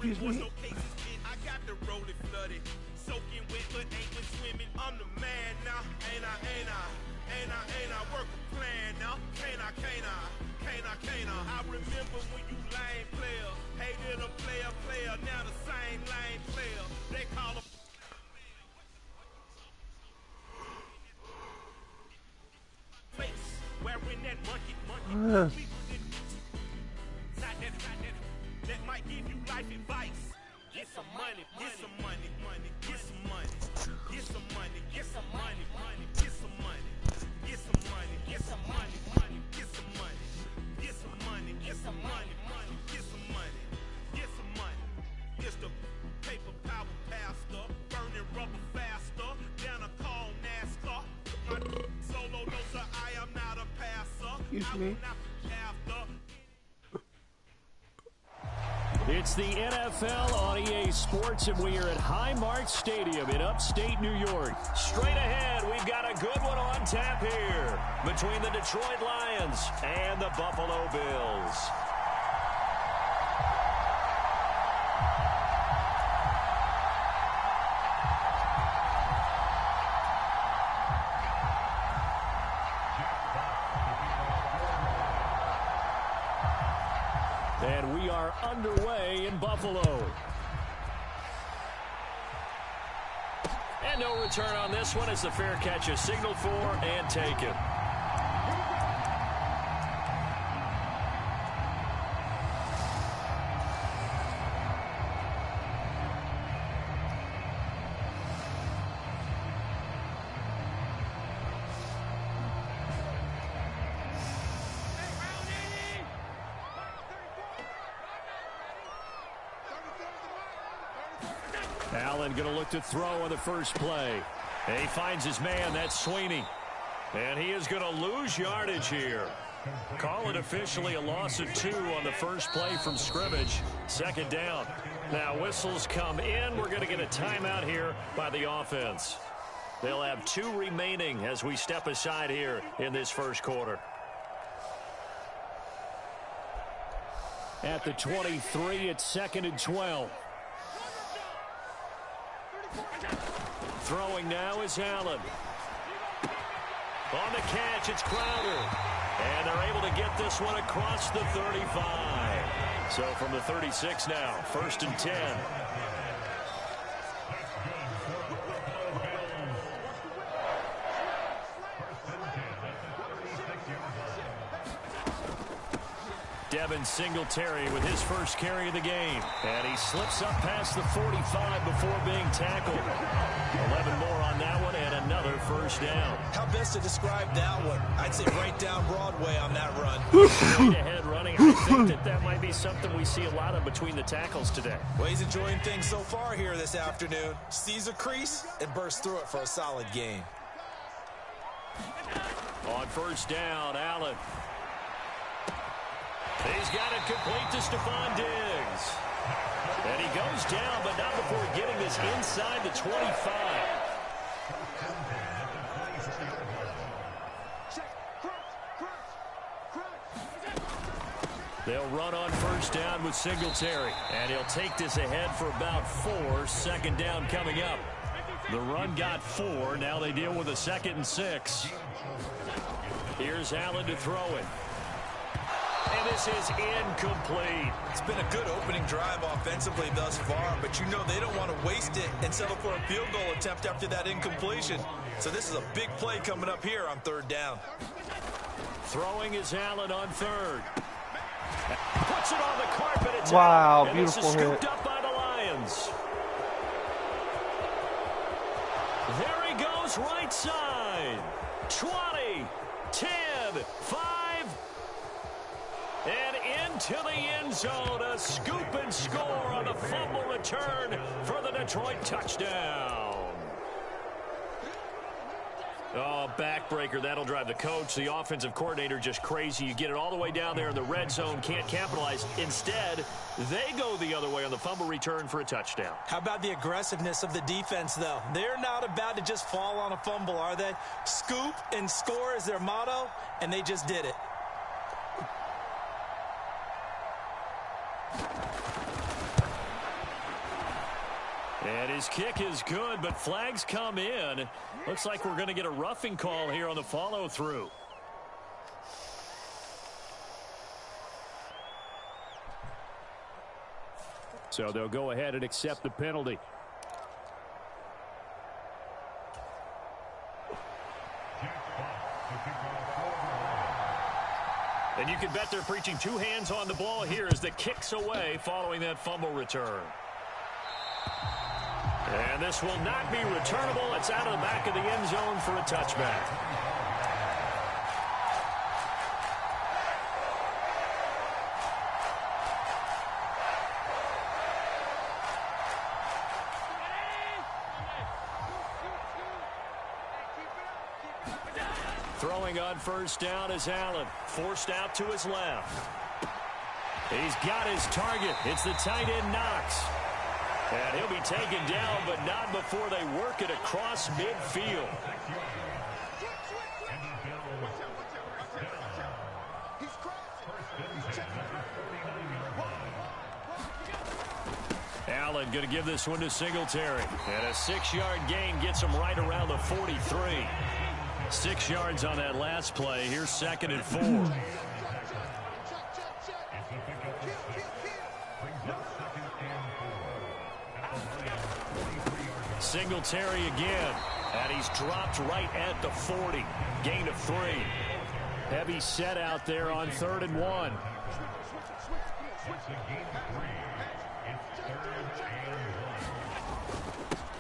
Excuse me. I got the rolling flooded, soaking wet but ain't been swimming. I'm the man now, ain't I work a plan now, can't I? I remember when you lame player, hated a player, now the same lame player. They call him face, wearing that monkey. That might give you life advice. Get some money, get some money, get some money, get some money, get some money, get some money, get some money, get some money, get some money, get some money, get some money, get some money, get some money. It's the paper power pastor, burning rubber faster, down a call NASCAR. My solo no sir, I am not a passer. Excuse me. It's the NFL on EA Sports, and we are at Highmark Stadium in upstate New York. Straight ahead, we've got a good one on tap here between the Detroit Lions and the Buffalo Bills. And we are underway in Buffalo. And no return on this one as the fair catch is signaled for and taken. Allen going to look to throw on the first play. And he finds his man, that's Sweeney. And he is going to lose yardage here. Call it officially a loss of 2 on the first play from scrimmage. Second down. Now whistles come in. We're going to get a timeout here by the offense. They'll have 2 remaining as we step aside here in this first quarter. At the 23, it's 2nd and 12. Throwing now is Allen. On the catch, it's Crowder. And they're able to get this one across the 35. So from the 36 now, 1st and 10. Devin Singletary with his first carry of the game. And he slips up past the 45 before being tackled. 11 more on that one and another first down. How best to describe that one? I'd say right down Broadway on that run. Straight ahead running. I think that might be something we see a lot of between the tackles today. Well, he's enjoying things so far here this afternoon. Sees a crease and bursts through it for a solid gain. On first down, Allen. He's got it complete to Stephon Diggs. And he goes down, but not before getting this inside the 25. They'll run on first down with Singletary. And he'll take this ahead for about 4. 2nd down coming up. The run got 4. Now they deal with a 2nd and 6. Here's Allen to throw it. And this This is incomplete. It's been a good opening drive offensively thus far, but you know they don't want to waste it and settle for a field goal attempt after that incompletion. So this is a big play coming up here on third down. Throwing is Allen on third. Puts it on the carpet. It's wow, out. beautiful and this is hit. scooped up by the Lions. There he goes, right side. 20, 10, 5, and into the end zone. A scoop and score on the fumble return for the Detroit touchdown. Oh, backbreaker. That'll drive the coach, the offensive coordinator, just crazy. You get it all the way down there in the red zone, can't capitalize. Instead, they go the other way on the fumble return for a touchdown. How about the aggressiveness of the defense, though? They're not about to just fall on a fumble, are they? Scoop and score is their motto, and they just did it. And his kick is good, but flags come in. Looks like we're going to get a roughing call here on the follow-through. So they'll go ahead and accept the penalty. And you can bet they're preaching two hands on the ball here as the kick's away following that fumble return. And this will not be returnable. It's out of the back of the end zone for a touchback. Throwing on first down is Allen. Forced out to his left. He's got his target. It's the tight end Knox. And he'll be taken down, but not before they work it across midfield. Allen going to give this one to Singletary. And a 6-yard gain gets him right around the 43. 6 yards on that last play. Here's 2nd and 4. Singletary again, and he's dropped right at the 40. Gain of 3. Heavy set out there on 3rd and 1.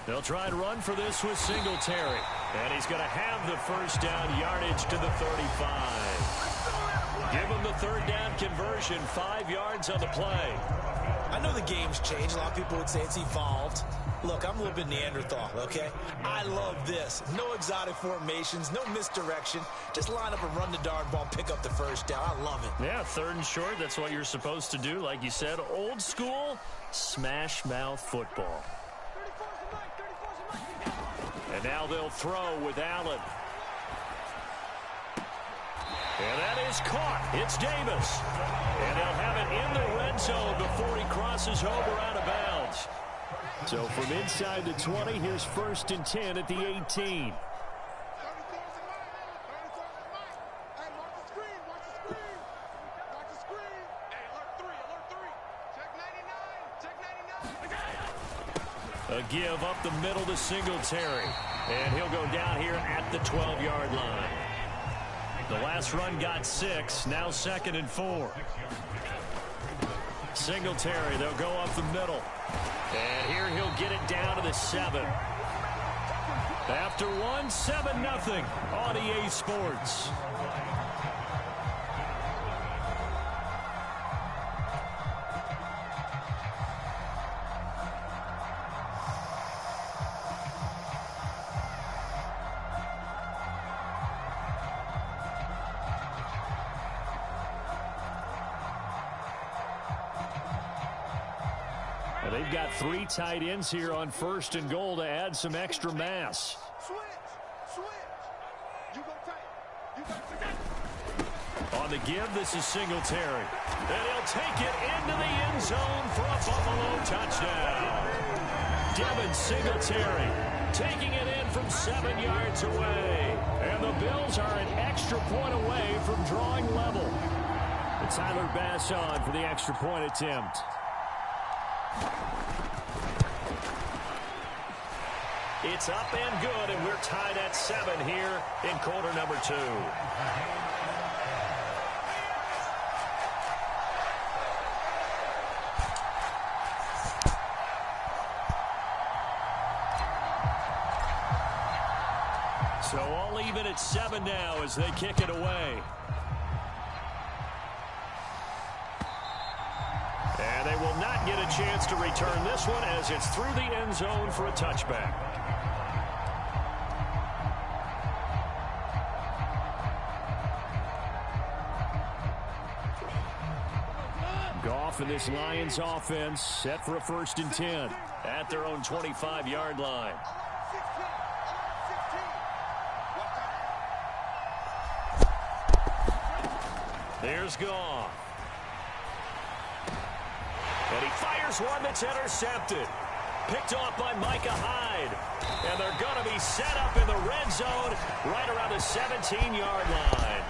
They'll try and run for this with Singletary, and he's going to have the first down yardage to the 35. Give him the 3rd down conversion, 5 yards on the play. I know the game's changed. A lot of people would say it's evolved. Look, I'm a little bit Neanderthal, okay? I love this. No exotic formations, no misdirection. Just line up and run the darn ball, pick up the first down. I love it. Yeah, 3rd and short, that's what you're supposed to do. Like you said, old school, smash mouth football. And now they'll throw with Allen. And that is caught. It's Davis. And they'll have it in the red zone before he crosses over out of bounds. So from inside the 20, here's 1st and 10 at the 18. A give up the middle to Singletary. And he'll go down here at the 12-yard line. The last run got 6. Now 2nd and 4. Singletary, they'll go up the middle. And here he'll get it down to the 7. After 1, 7-0 on EA Sports. They've got 3 tight ends here on 1st and goal to add some extra mass. On the give, this is Singletary. And he'll take it into the end zone for a Buffalo touchdown. Devin Singletary taking it in from 7 yards away. And the Bills are an extra point away from drawing level. Tyler Bass on for the extra point attempt. It's up and good, and we're tied at 7 here in quarter number 2. So all even at 7 now as they kick it away. And they will not get a chance to return this one as it's through the end zone for a touchback. Goff and this Lions offense set for a 1st and 10 at their own 25-yard line. There's Goff. And he fires one that's intercepted. Picked off by Micah Hyde. And they're going to be set up in the red zone right around the 17-yard line.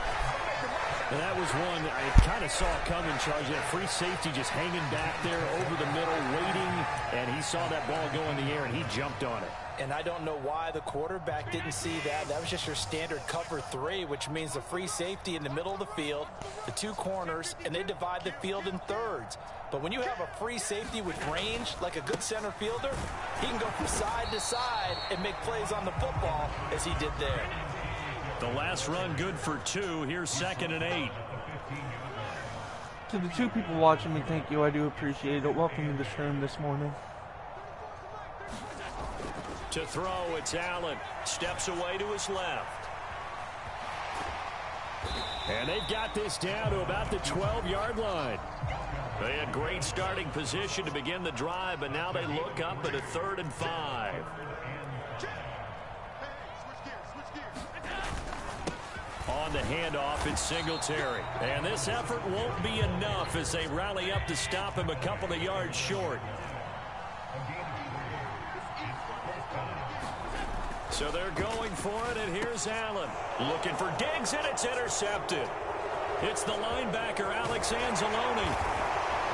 And that was one I kind of saw coming, Charles. That free safety just hanging back there over the middle, waiting. And he saw that ball go in the air, and he jumped on it. And I don't know why the quarterback didn't see that. That was just your standard cover 3, which means the free safety in the middle of the field, the 2 corners, and they divide the field in thirds. But when you have a free safety with range, like a good center fielder, he can go from side to side and make plays on the football as he did there. The last run good for 2. Here's 2nd and 8. To the 2 people watching me, thank you. I do appreciate it. Welcome to the stream this morning. To throw, it's Allen. Steps away to his left. And they've got this down to about the 12-yard line. They had great starting position to begin the drive, but now they look up at a 3rd and 5. On the handoff, it's Singletary. And this effort won't be enough as they rally up to stop him a couple of yards short. So they're going for it, and here's Allen. Looking for Diggs, and it's intercepted. It's the linebacker, Alex Anzalone.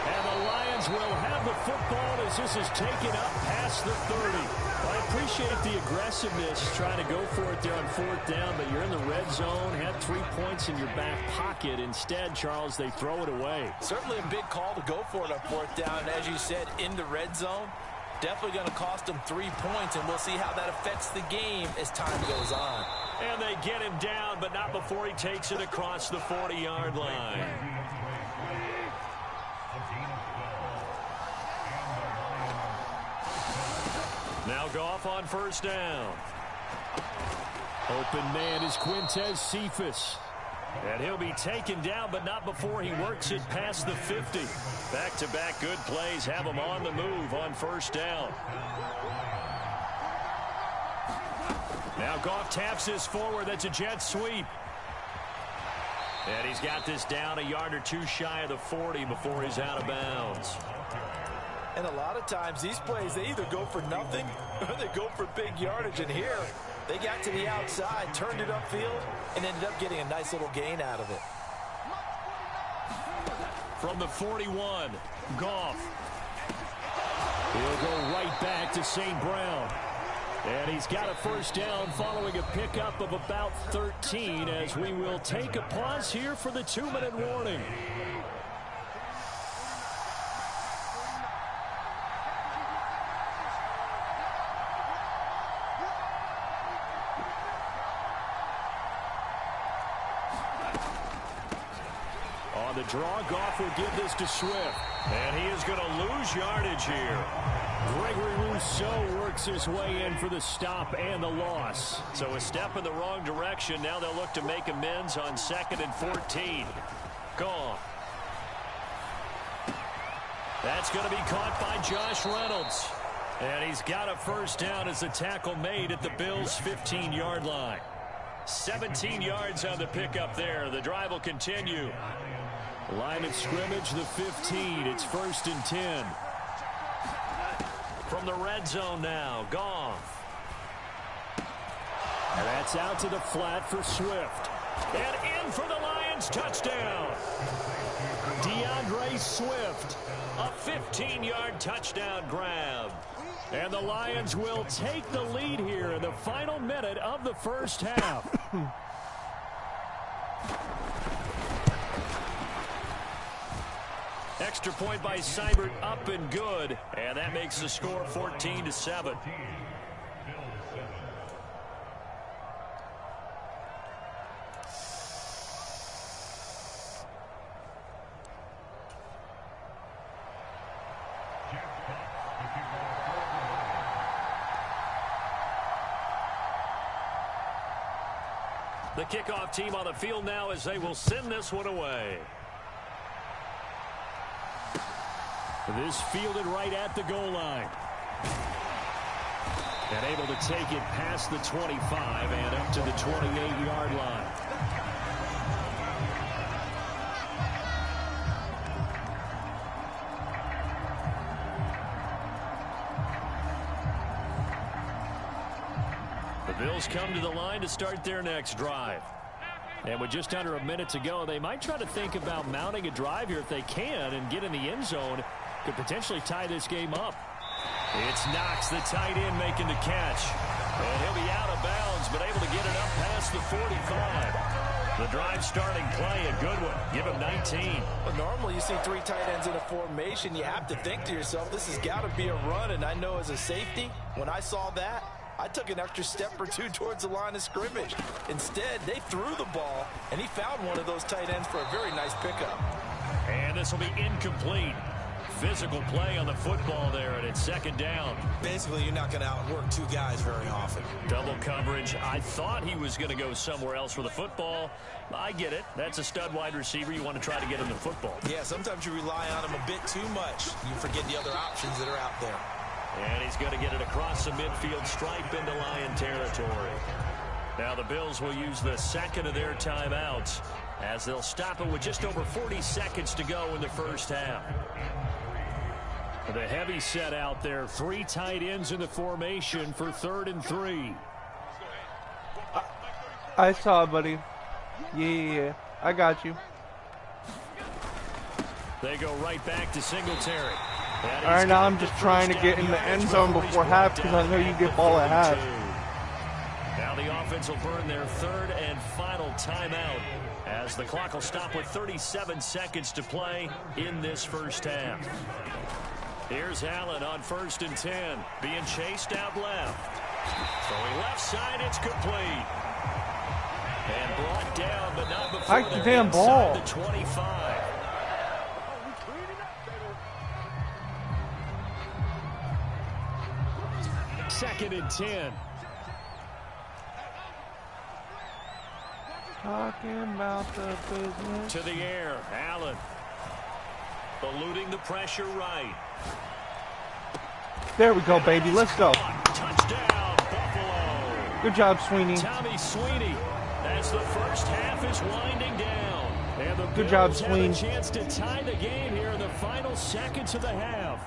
And the Lions will have the football as this is taken up past the 30. I appreciate the aggressiveness trying to go for it there on 4th down, but you're in the red zone, had 3 points in your back pocket. Instead, Charles, they throw it away. Certainly a big call to go for it on 4th down. And as you said, in the red zone, definitely going to cost them 3 points, and we'll see how that affects the game as time goes on. And they get him down, but not before he takes it across the 40-yard line. Now Goff on 1st down. Open man is Quintez Cephas. And he'll be taken down, but not before he works it past the 50. Back-to-back good plays have him on the move on 1st down. Now Goff taps this forward. That's a jet sweep. And he's got this down a yard or 2 shy of the 40 before he's out of bounds. And a lot of times these plays, they either go for nothing or they go for big yardage. And here, they got to the outside, turned it upfield, and ended up getting a nice little gain out of it. From the 41, Goff. He'll go right back to St. Brown. And he's got a 1st down following a pickup of about 13 as we will take a pause here for the 2-minute warning. On the draw, Goff will give this to Swift. And he is going to lose yardage here. Gregory Rousseau works his way in for the stop and the loss. So a step in the wrong direction. Now they'll look to make amends on 2nd and 14. Goff. That's going to be caught by Josh Reynolds. And he's got a 1st down as the tackle made at the Bills' 15-yard line. 17 yards on the pickup there. The drive will continue. Line of scrimmage, the 15. It's 1st and 10. From the red zone now, Goff. And that's out to the flat for Swift. And in for the Lions, touchdown. DeAndre Swift. A 15-yard touchdown grab. And the Lions will take the lead here in the final minute of the first half. Extra point by Seibert, up and good. And that makes the score 14-7. The kickoff team on the field now as they will send this one away. This fielded right at the goal line. And able to take it past the 25 and up to the 28-yard line. The Bills come to the line to start their next drive. And with just under a minute to go, they might try to think about mounting a drive here if they can and get in the end zone. Could potentially tie this game up. It's Knox, the tight end, making the catch. And he'll be out of bounds, but able to get it up past the 45. The drive starting play, a good one. Give him 19. Well, normally you see three tight ends in a formation. You have to think to yourself, this has got to be a run. And I know as a safety, when I saw that, I took an extra step or two towards the line of scrimmage. Instead, they threw the ball, and he found one of those tight ends for a very nice pickup. And this will be incomplete. Physical play on the football there, and it's second down. Basically, you're not going to outwork two guys very often. Double coverage. I thought he was going to go somewhere else for the football. I get it. That's a stud wide receiver. You want to try to get him the football. Yeah, sometimes you rely on him a bit too much. You forget the other options that are out there. And he's going to get it across the midfield stripe into Lion territory. Now the Bills will use the second of their timeouts as they'll stop it with just over 40 seconds to go in the first half. The heavy set out there. Three tight ends in the formation for 3rd and 3. I saw it, buddy. Yeah, I got you. They go right back to Singletary. All right, now I'm just trying to get in the end zone before half because I know you get ball at half. Now the offense will burn their 3rd and final timeout as the clock will stop with 37 seconds to play in this first half. Here's Allen on 1st and 10, being chased out left. Throwing left side, it's complete. And brought down, but not before the damn ball. The 25. Second and 10. Talking about the business. To the air, Allen. Eluding the pressure right. There we go, baby. Let's go. Touchdown, Buffalo. Good job, Sweeney. Tommy Sweeney, as the first half is winding down. And the Good job, Bills have Sweeney. a chance to tie the game here in the final seconds of the half.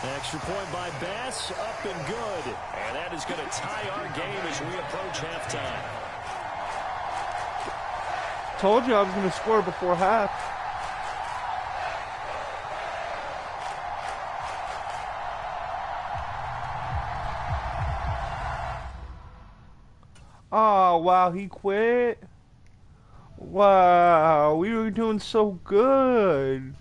Extra point by Bass, up and good. And that is going to tie our game as we approach halftime. Told you I was going to score before half. Oh, wow, he quit. Wow, we were doing so good.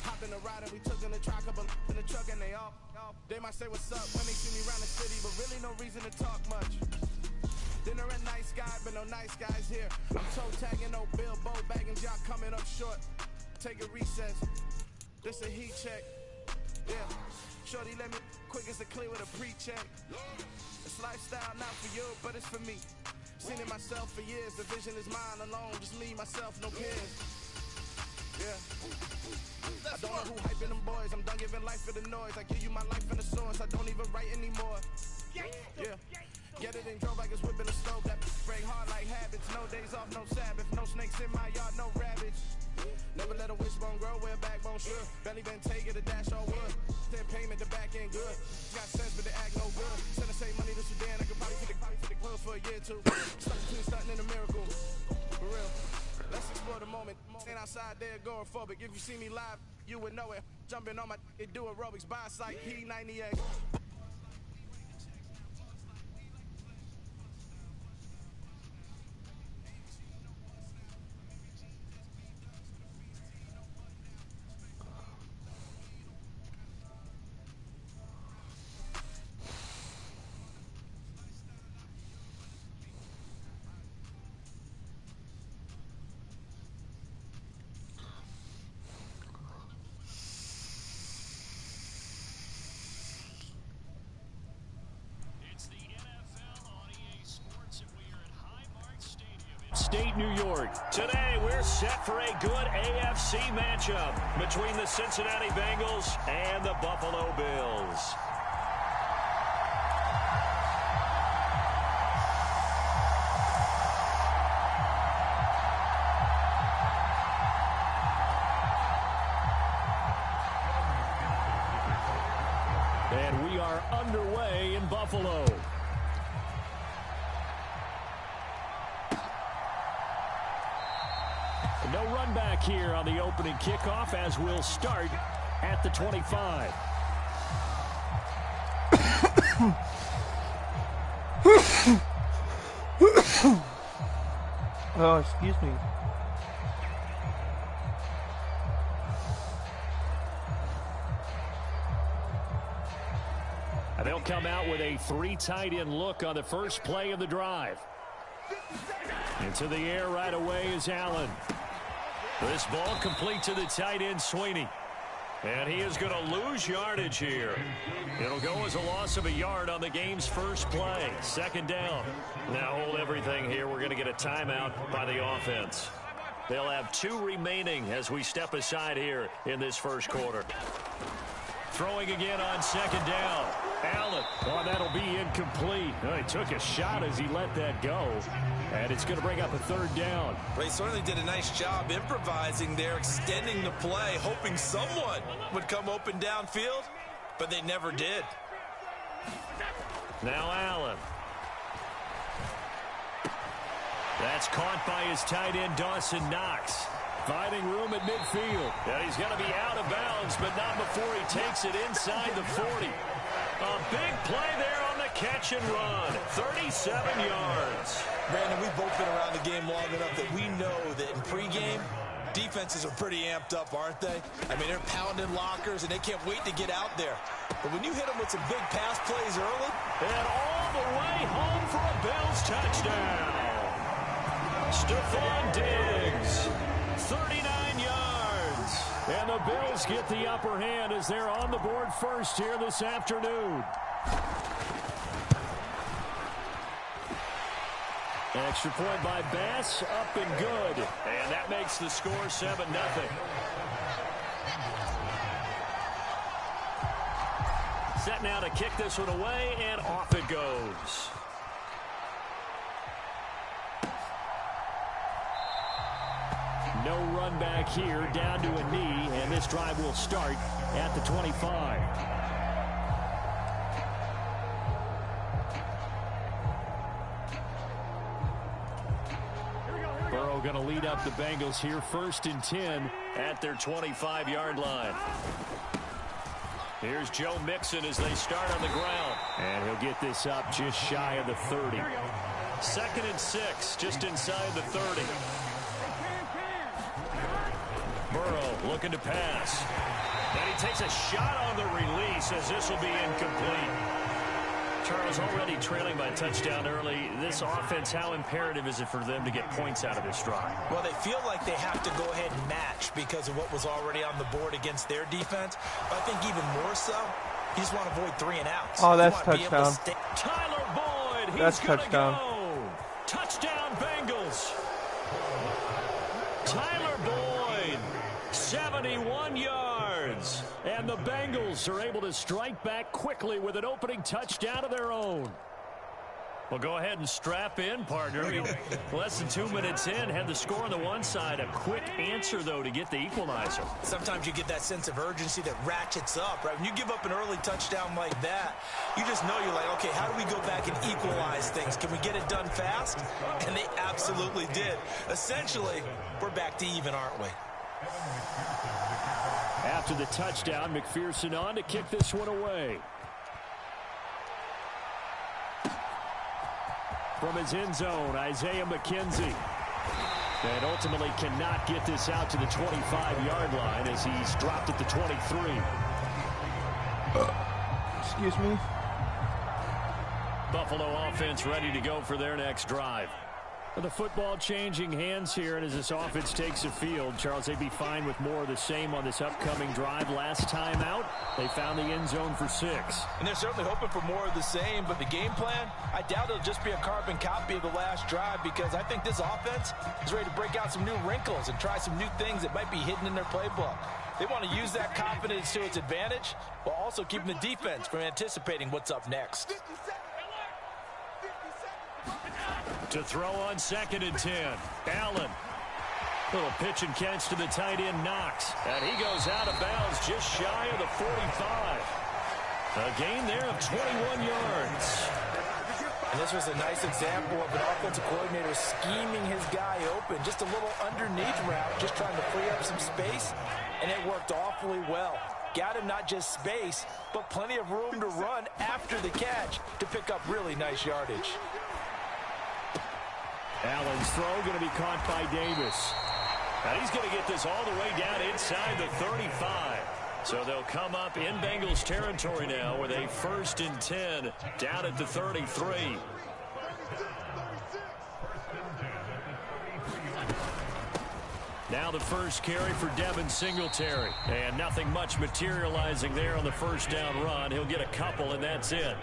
Hop in the ride and we took in the truck, in the truck and they off. They might say what's up when they see me around the city, but really no reason to talk much. Dinner at Nice Guy, but no nice guys here. I'm toe tagging, no Bilbo, bagging job coming up short. Take a recess. This a heat check. Yeah. Shorty let me quick as a clear with a pre-check. It's lifestyle not for you, but it's for me. Seen it myself for years. The vision is mine alone. Just me, myself, no peers. Yeah. I don't know who hyping them boys. I'm done giving life for the noise. I give you my life and the source. I don't even write Get it and drove like it's whipping a stove. That break hard like habits. No days off, no Sabbath. No snakes in my yard, no rabbits. Never let a wishbone grow where a backbone should. Belly been take it, a dash all wood. Then payment, the back end good. Got sense, but they act no good. Send the same money to Sudan. I could probably fit the clothes for a year or two. Stuck between stunting and a miracle. For real. Let's explore the moment. Ain't outside there agoraphobic. If you see me live, you would know it. Jumping on my do aerobics by sight. P98. State, New York. Today, we're set for a good AFC matchup between the Cincinnati Bengals and the Buffalo Bills. And we are underway in Buffalo. No run back here on the opening kickoff as we'll start at the 25. Oh, excuse me. And they'll come out with a 3 tight end look on the first play of the drive. Into the air right away is Allen. This ball complete to the tight end, Sweeney. And he is going to lose yardage here. It'll go as a loss of a yard on the game's first play. Second down. Now hold everything here. We're going to get a timeout by the offense. They'll have 2 remaining as we step aside here in this first quarter. Throwing again on second down. Allen. Oh, that'll be incomplete. Oh, he took a shot as he let that go. And it's going to bring up a third down. They certainly did a nice job improvising there, extending the play, hoping someone would come open downfield, but they never did. Now Allen. That's caught by his tight end, Dawson Knox. Finding room at midfield. And he's going to be out of bounds, but not before he takes it inside the 40. A big play there on the catch and run. 37 yards. Brandon, we've both been around the game long enough that we know that in pregame, defenses are pretty amped up, aren't they? I mean, they're pounding lockers, and they can't wait to get out there. But when you hit them with some big pass plays early. And all the way home for a Bills touchdown. Stephon Diggs. 39 yards. And the Bills get the upper hand as they're on the board first here this afternoon. Extra point by Bass, up and good. And that makes the score 7-0. Set now to kick this one away, and off it goes. No run back here, down to a knee, and this drive will start at the 25. Burrow going to lead up the Bengals here, 1st and 10 at their 25-yard line. Here's Joe Mixon as they start on the ground. And he'll get this up just shy of the 30. 2nd and 6, just inside the 30. Burrow looking to pass. And he takes a shot on the release as this will be incomplete. Charles, already trailing by a touchdown early. This offense, how imperative is it for them to get points out of this drive? Well, they feel like they have to go ahead and match because of what was already on the board against their defense. But I think even more so, you just want to avoid 3 and outs. Oh, that's touchdown. Tyler Boyd, he's that's touchdown. Go. Touchdown, Bengals. Tyler Boyd, 71 yards. And the Bengals are able to strike back quickly with an opening touchdown of their own. Well, go ahead and strap in, partner. Less than 2 minutes in, had the score on the one side. A quick answer, though, to get the equalizer. Sometimes you get that sense of urgency that ratchets up, right? When you give up an early touchdown like that, you just know you're like, okay, how do we go back and equalize things? Can we get it done fast? And they absolutely did. Essentially, we're back to even, aren't we? After the touchdown, McPherson on to kick this one away. From his end zone, Isaiah McKenzie. And ultimately cannot get this out to the 25-yard line as he's dropped at the 23. Excuse me. Buffalo offense ready to go for their next drive. The football changing hands here, and as this offense takes the field, Charles, they'd be fine with more of the same on this upcoming drive. Last time out, they found the end zone for 6. And they're certainly hoping for more of the same, but the game plan, I doubt it'll just be a carbon copy of the last drive, because I think this offense is ready to break out some new wrinkles and try some new things that might be hidden in their playbook. They want to use that confidence to its advantage, while also keeping the defense from anticipating what's up next. To throw on 2nd and 10. Allen. Little pitch and catch to the tight end, Knox. And he goes out of bounds just shy of the 45. A gain there of 21 yards. And this was a nice example of an offensive coordinator scheming his guy open. Just a little underneath route, just trying to free up some space. And it worked awfully well. Got him not just space, but plenty of room to run after the catch to pick up really nice yardage. Allen's throw going to be caught by Davis. Now he's going to get this all the way down inside the 35. So they'll come up in Bengals territory now with a 1st and 10 down at the 33. Now the first carry for Devin Singletary. And nothing much materializing there on the first down run. He'll get a couple, and that's it.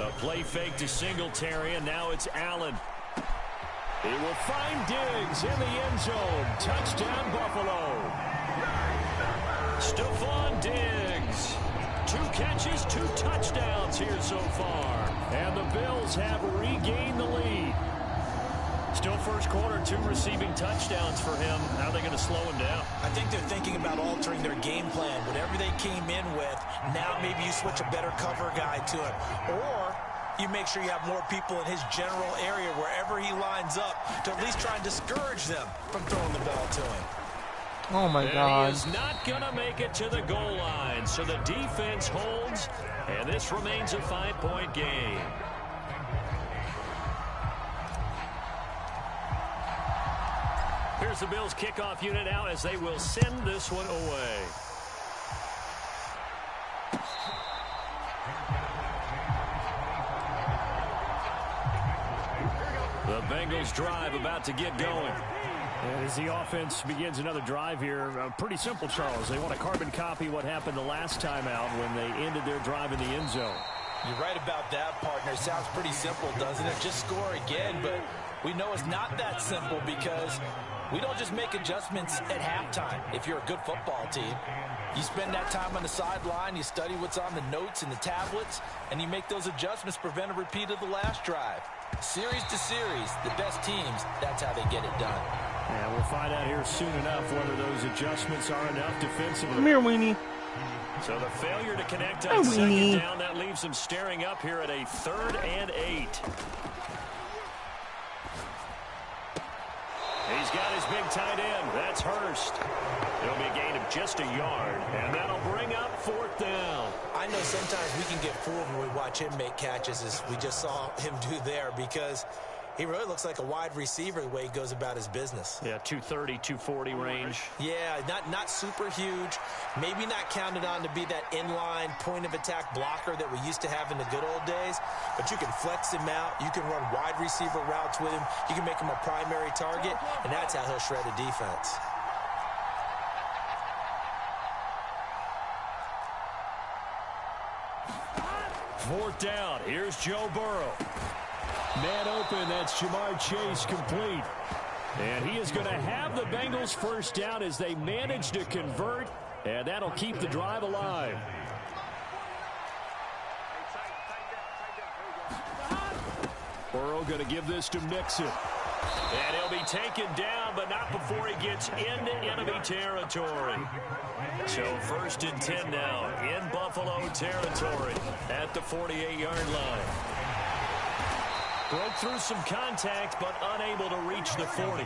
A play fake to Singletary, and now it's Allen. He will find Diggs in the end zone. Touchdown, Buffalo. Stephon Diggs. 2 catches, 2 touchdowns here so far. And the Bills have regained the lead. Still first quarter, 2 receiving touchdowns for him. How are they going to slow him down? I think they're thinking about altering their game plan. Whatever they came in with, now maybe you switch a better cover guy to it. Or you make sure you have more people in his general area wherever he lines up to at least try and discourage them from throwing the ball to him. Oh, my God. He is not going to make it to the goal line. So the defense holds, and this remains a 5-point game. Here's the Bills kickoff unit out as they will send this one away. The Bengals drive about to get going. And as the offense begins another drive here, pretty simple, Charles. They want to carbon copy what happened the last time out when they ended their drive in the end zone. You're right about that, partner. Sounds pretty simple, doesn't it? Just score again, but we know it's not that simple because we don't just make adjustments at halftime. If you're a good football team, you spend that time on the sideline, you study what's on the notes and the tablets, and you make those adjustments to prevent a repeat of the last drive. Series to series, the best teams, that's how they get it done. And we'll find out here soon enough whether those adjustments are enough defensively. Come here, Weenie. So the failure to connect on second down, that leaves them staring up here at a 3rd and 8. He's got his big tight end. That's Hurst. It'll be a gain of just a yard, and that'll bring up 4th down. I know sometimes we can get fooled when we watch him make catches, as we just saw him do there, because he really looks like a wide receiver the way he goes about his business. Yeah, 230, 240 range. Yeah, not super huge. Maybe not counted on to be that inline point-of-attack blocker that we used to have in the good old days. But you can flex him out. You can run wide receiver routes with him. You can make him a primary target, and that's how he'll shred a defense. Fourth down. Here's Joe Burrow. Man open, that's Jamar Chase complete. And he is going to have the Bengals first down as they manage to convert, and that'll keep the drive alive. Burrow going to give this to Mixon. And he'll be taken down, but not before he gets into enemy territory. So 1st and 10 now in Buffalo territory at the 48-yard line. Broke through some contact, but unable to reach the 40.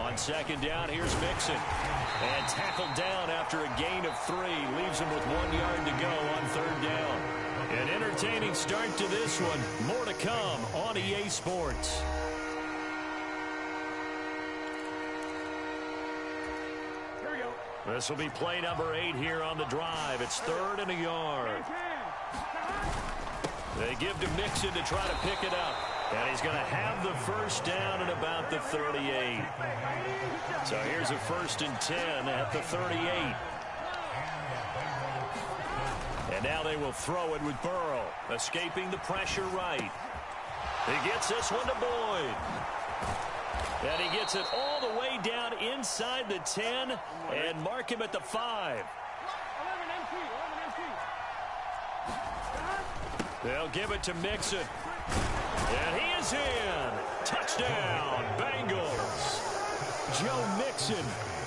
On 2nd down, here's Mixon. And tackled down after a gain of 3. Leaves him with 1 yard to go on 3rd down. An entertaining start to this one. More to come on EA Sports. This will be play number 8 here on the drive. It's 3rd and a yard. They give to Mixon to try to pick it up. And he's going to have the 1st down at about the 38. So here's a 1st and 10 at the 38. And now they will throw it with Burrow, escaping the pressure right. He gets this one to Boyd. And he gets it all the way down inside the 10 and mark him at the 5. They'll give it to Mixon. And he is in. Touchdown, Bengals. Joe Mixon,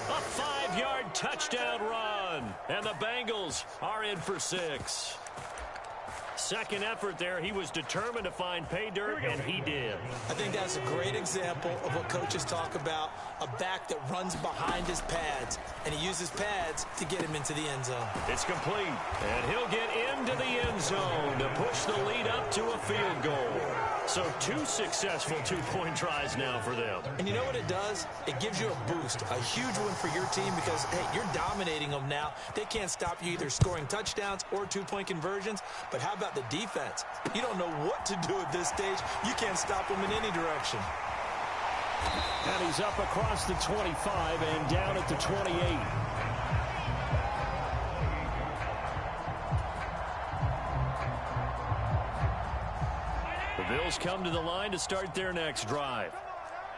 a 5-yard touchdown run. And the Bengals are in for 6. Second effort there. He was determined to find pay dirt, and he did. I think that's a great example of what coaches talk about, a back that runs behind his pads, and he uses pads to get him into the end zone. It's complete, and he'll get into the end zone to push the lead up to a field goal. So 2 successful 2-point tries now for them. And you know what it does? It gives you a boost, a huge win for your team because, hey, you're dominating them now. They can't stop you either scoring touchdowns or 2-point conversions. But how about the defense? You don't know what to do at this stage. You can't stop them in any direction. And he's up across the 25 and down at the 28. The Bills come to the line to start their next drive.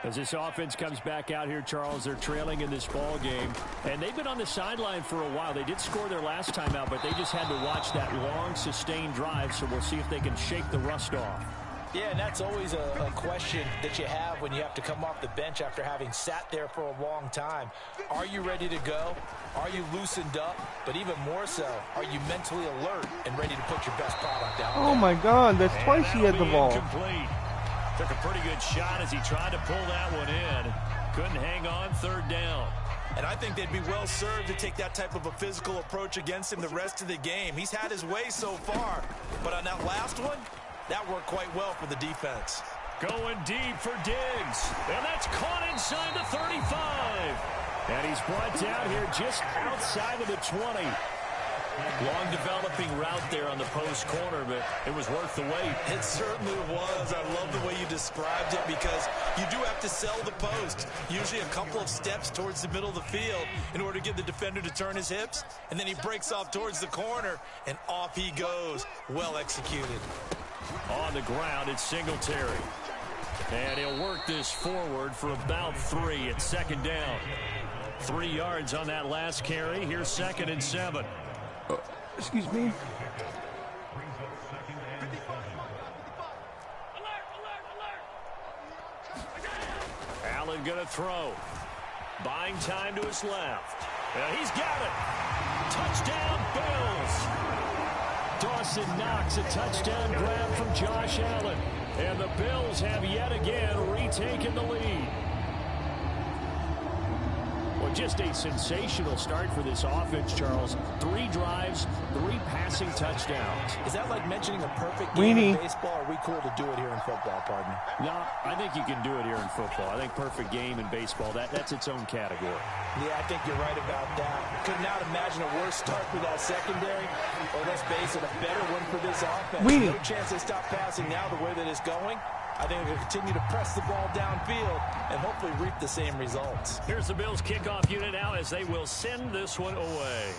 As this offense comes back out here, Charles, they're trailing in this ball game. And they've been on the sideline for a while. They did score their last time out, but they just had to watch that long, sustained drive. So we'll see if they can shake the rust off. Yeah, and that's always a question that you have when you have to come off the bench after having sat there for a long time. Are you ready to go? Are you loosened up? But even more so, are you mentally alert and ready to put your best product out there? Oh my God, that's twice he had the ball. Incomplete. Took a pretty good shot as he tried to pull that one in. Couldn't hang on 3rd down. And I think they'd be well served to take that type of a physical approach against him the rest of the game. He's had his way so far. But on that last one, that worked quite well for the defense. Going deep for Diggs. And that's caught inside the 35. And he's brought down here just outside of the 20. Long developing route there on the post corner, but it was worth the wait. It certainly was. I love the way you described it because you do have to sell the post. Usually a couple of steps towards the middle of the field in order to get the defender to turn his hips. And then he breaks off towards the corner, and off he goes. Well executed. On the ground, it's Singletary. And he'll work this forward for about 3 at 2nd down. 3 yards on that last carry. Here's 2nd and 7. Excuse me. Allen gonna throw. Buying time to his left. And he's got it. Touchdown, Bills. Dawson Knox, a touchdown grab from Josh Allen. And the Bills have yet again retaken the lead. Well, just a sensational start for this offense, Charles. 3 drives, 3 passing touchdowns. Is that like mentioning a perfect game in baseball? Or are we cool to do it here in football, partner? No, I think you can do it here in football. I think perfect game in baseball, that's its own category. Yeah, I think you're right about that. Could not imagine a worse start for that secondary. Or let's face it, a better one for this offense. No chance they stop passing now the way that it's going. I think they'll continue to press the ball downfield and hopefully reap the same results. Here's the Bills kickoff unit now as they will send this one away.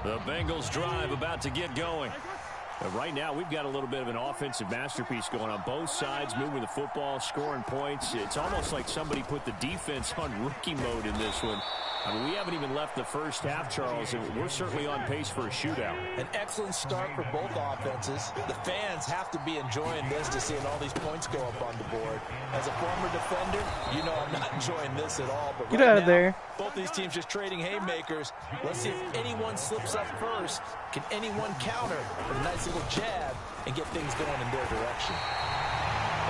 The Bengals drive about to get going. Right now, we've got a little bit of an offensive masterpiece going on both sides, moving the football, scoring points. It's almost like somebody put the defense on rookie mode in this one. I mean, we haven't even left the first half, Charles, and we're certainly on pace for a shootout. An excellent start for both offenses. The fans have to be enjoying this to seeing all these points go up on the board. As a former defender, you know I'm not enjoying this at all. But Get right out of now, there. both these teams just trading haymakers. Let's see if anyone slips up first. Can anyone counter with a nice little jab and get things going in their direction?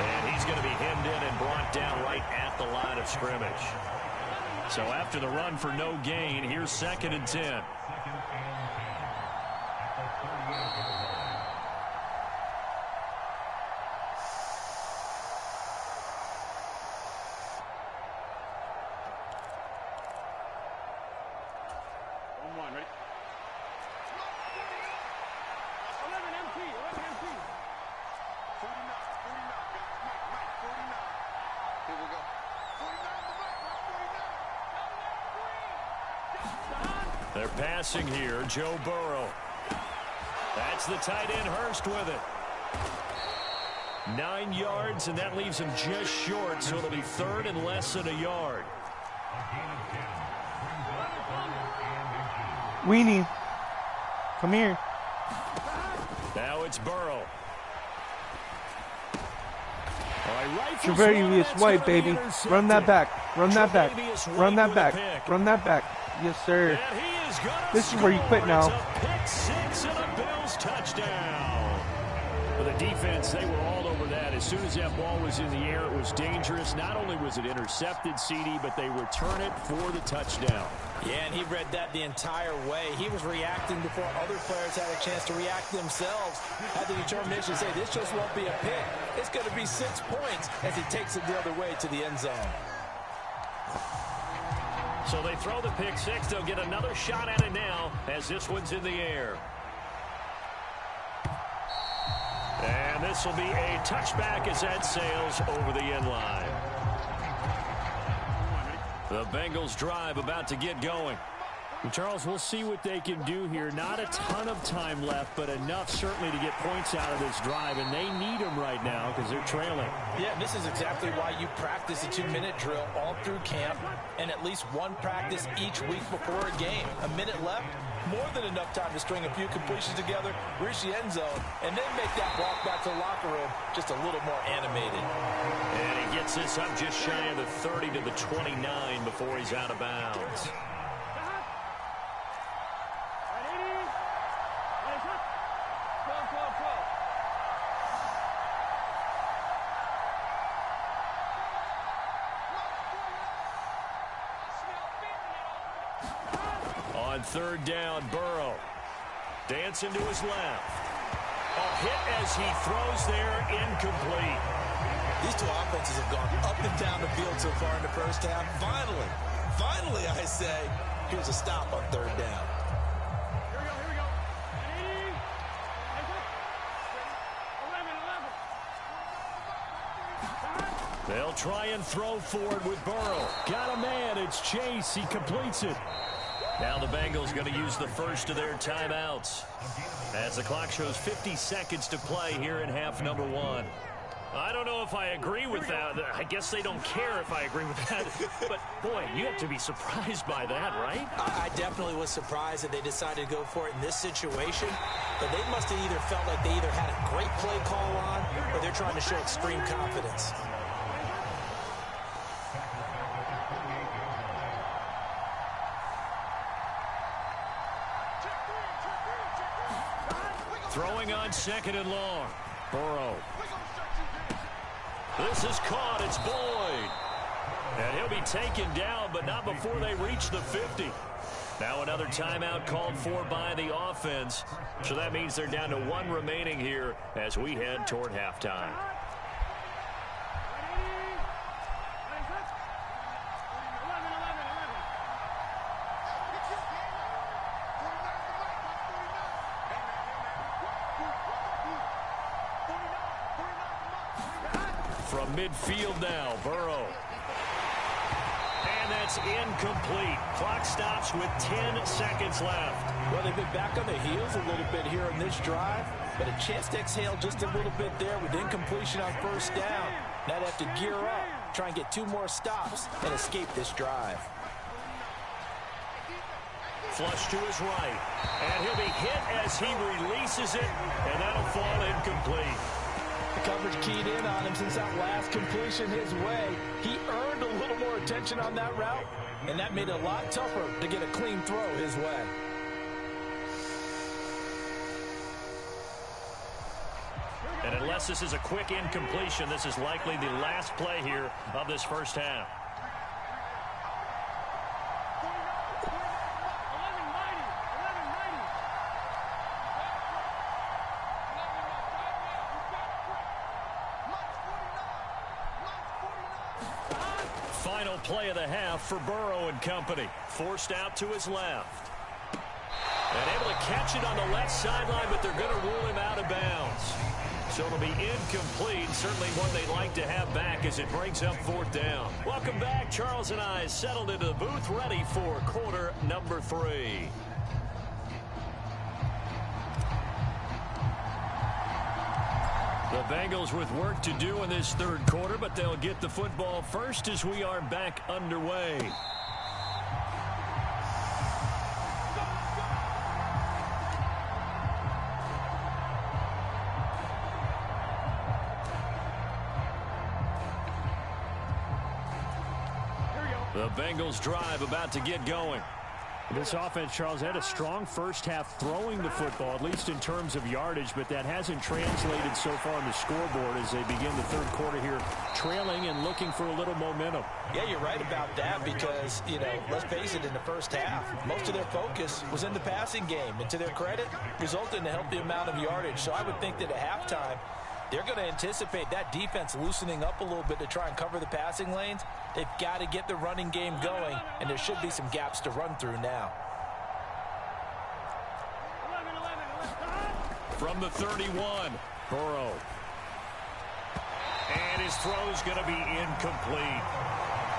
And he's going to be hemmed in and brought down right at the line of scrimmage. So after the run for no gain, here's 2nd and 10. They're passing here, Joe Burrow. That's the tight end, Hurst, with it. 9 yards, and that leaves him just short, so it'll be 3rd and less than a yard. Weenie, come here. Now it's Burrow. Tre'Davious White, baby. Run that back. Run that back. Run that back. Run that back. Yes, sir. This is where you quit now. Pick 6 and a Bills touchdown. But the defense, they were all over that. As soon as that ball was in the air, it was dangerous. Not only was it intercepted, CD, but they return it for the touchdown. Yeah, and he read that the entire way. He was reacting before other players had a chance to react themselves. Had the determination to say, this just won't be a pick. It's going to be 6 points as he takes it the other way to the end zone. So they throw the pick 6. They'll get another shot at it now as this one's in the air. And this will be a touchback as that sails over the end line. The Bengals drive about to get going. And Charles, we'll see what they can do here. Not a ton of time left, but enough certainly to get points out of this drive. And they need them right now because they're trailing. Yeah, and this is exactly why you practice a 2-minute drill all through camp and at least one practice each week before a game. A minute left, more than enough time to string a few completions together, reach the end zone, and then make that walk back to the locker room just a little more animated. And he gets this up just shy of the 30 to the 29 before he's out of bounds. On 3rd down, Burrow. Dancing to his left. A hit as he throws there, incomplete. These two offenses have gone up and down the field so far in the first half. Finally, I say, here's a stop on 3rd down. They'll try and throw forward with Burrow. Got a man. It's Chase. He completes it. Now the Bengals going to use the first of their timeouts as the clock shows 50 seconds to play here in half number 1. I don't know if I agree with that. I guess they don't care if I agree with that. But, boy, you have to be surprised by that, right? I definitely was surprised that they decided to go for it in this situation. But they must have either felt like they either had a great play call on or they're trying to show extreme confidence. Throwing on 2nd and long. Burrow. This is caught. It's Boyd. And he'll be taken down, but not before they reach the 50. Now another timeout called for by the offense. So that means they're down to 1 remaining here as we head toward halftime. From midfield now, Burrow. And that's is incomplete. Clock stops with 10 seconds left. Well, they've been back on their heels a little bit here in this drive, but a chance to exhale just a little bit there with incompletion on first down. Now they have to gear up, try and get 2 more stops, and escape this drive. Flush to his right, and he'll be hit as he releases it, and that'll fall incomplete. The coverage keyed in on him since that last completion his way. He earned a little more attention on that route, and that made it a lot tougher to get a clean throw his way. And unless this is a quick incompletion, this is likely the last play here of this first half. Final play of the half for Burrow and company. Forced out to his left. And able to catch it on the left sideline, but they're going to rule him out of bounds. So it'll be incomplete. Certainly one they'd like to have back as it brings up 4th down. Welcome back. Charles and I settled into the booth, ready for quarter number 3. The Bengals with work to do in this 3rd quarter, but they'll get the football first as we are back underway. The Bengals drive about to get going. This offense, Charles, had a strong first half throwing the football, at least in terms of yardage, but that hasn't translated so far on the scoreboard as they begin the 3rd quarter here, trailing and looking for a little momentum. Yeah, you're right about that because, let's face it, in the first half, most of their focus was in the passing game. And to their credit, resulted in a healthy amount of yardage. So I would think that at halftime, they're going to anticipate that defense loosening up a little bit to try and cover the passing lanes. They've got to get the running game going, and there should be some gaps to run through now. From the 31, Burrow. And his throw's going to be incomplete.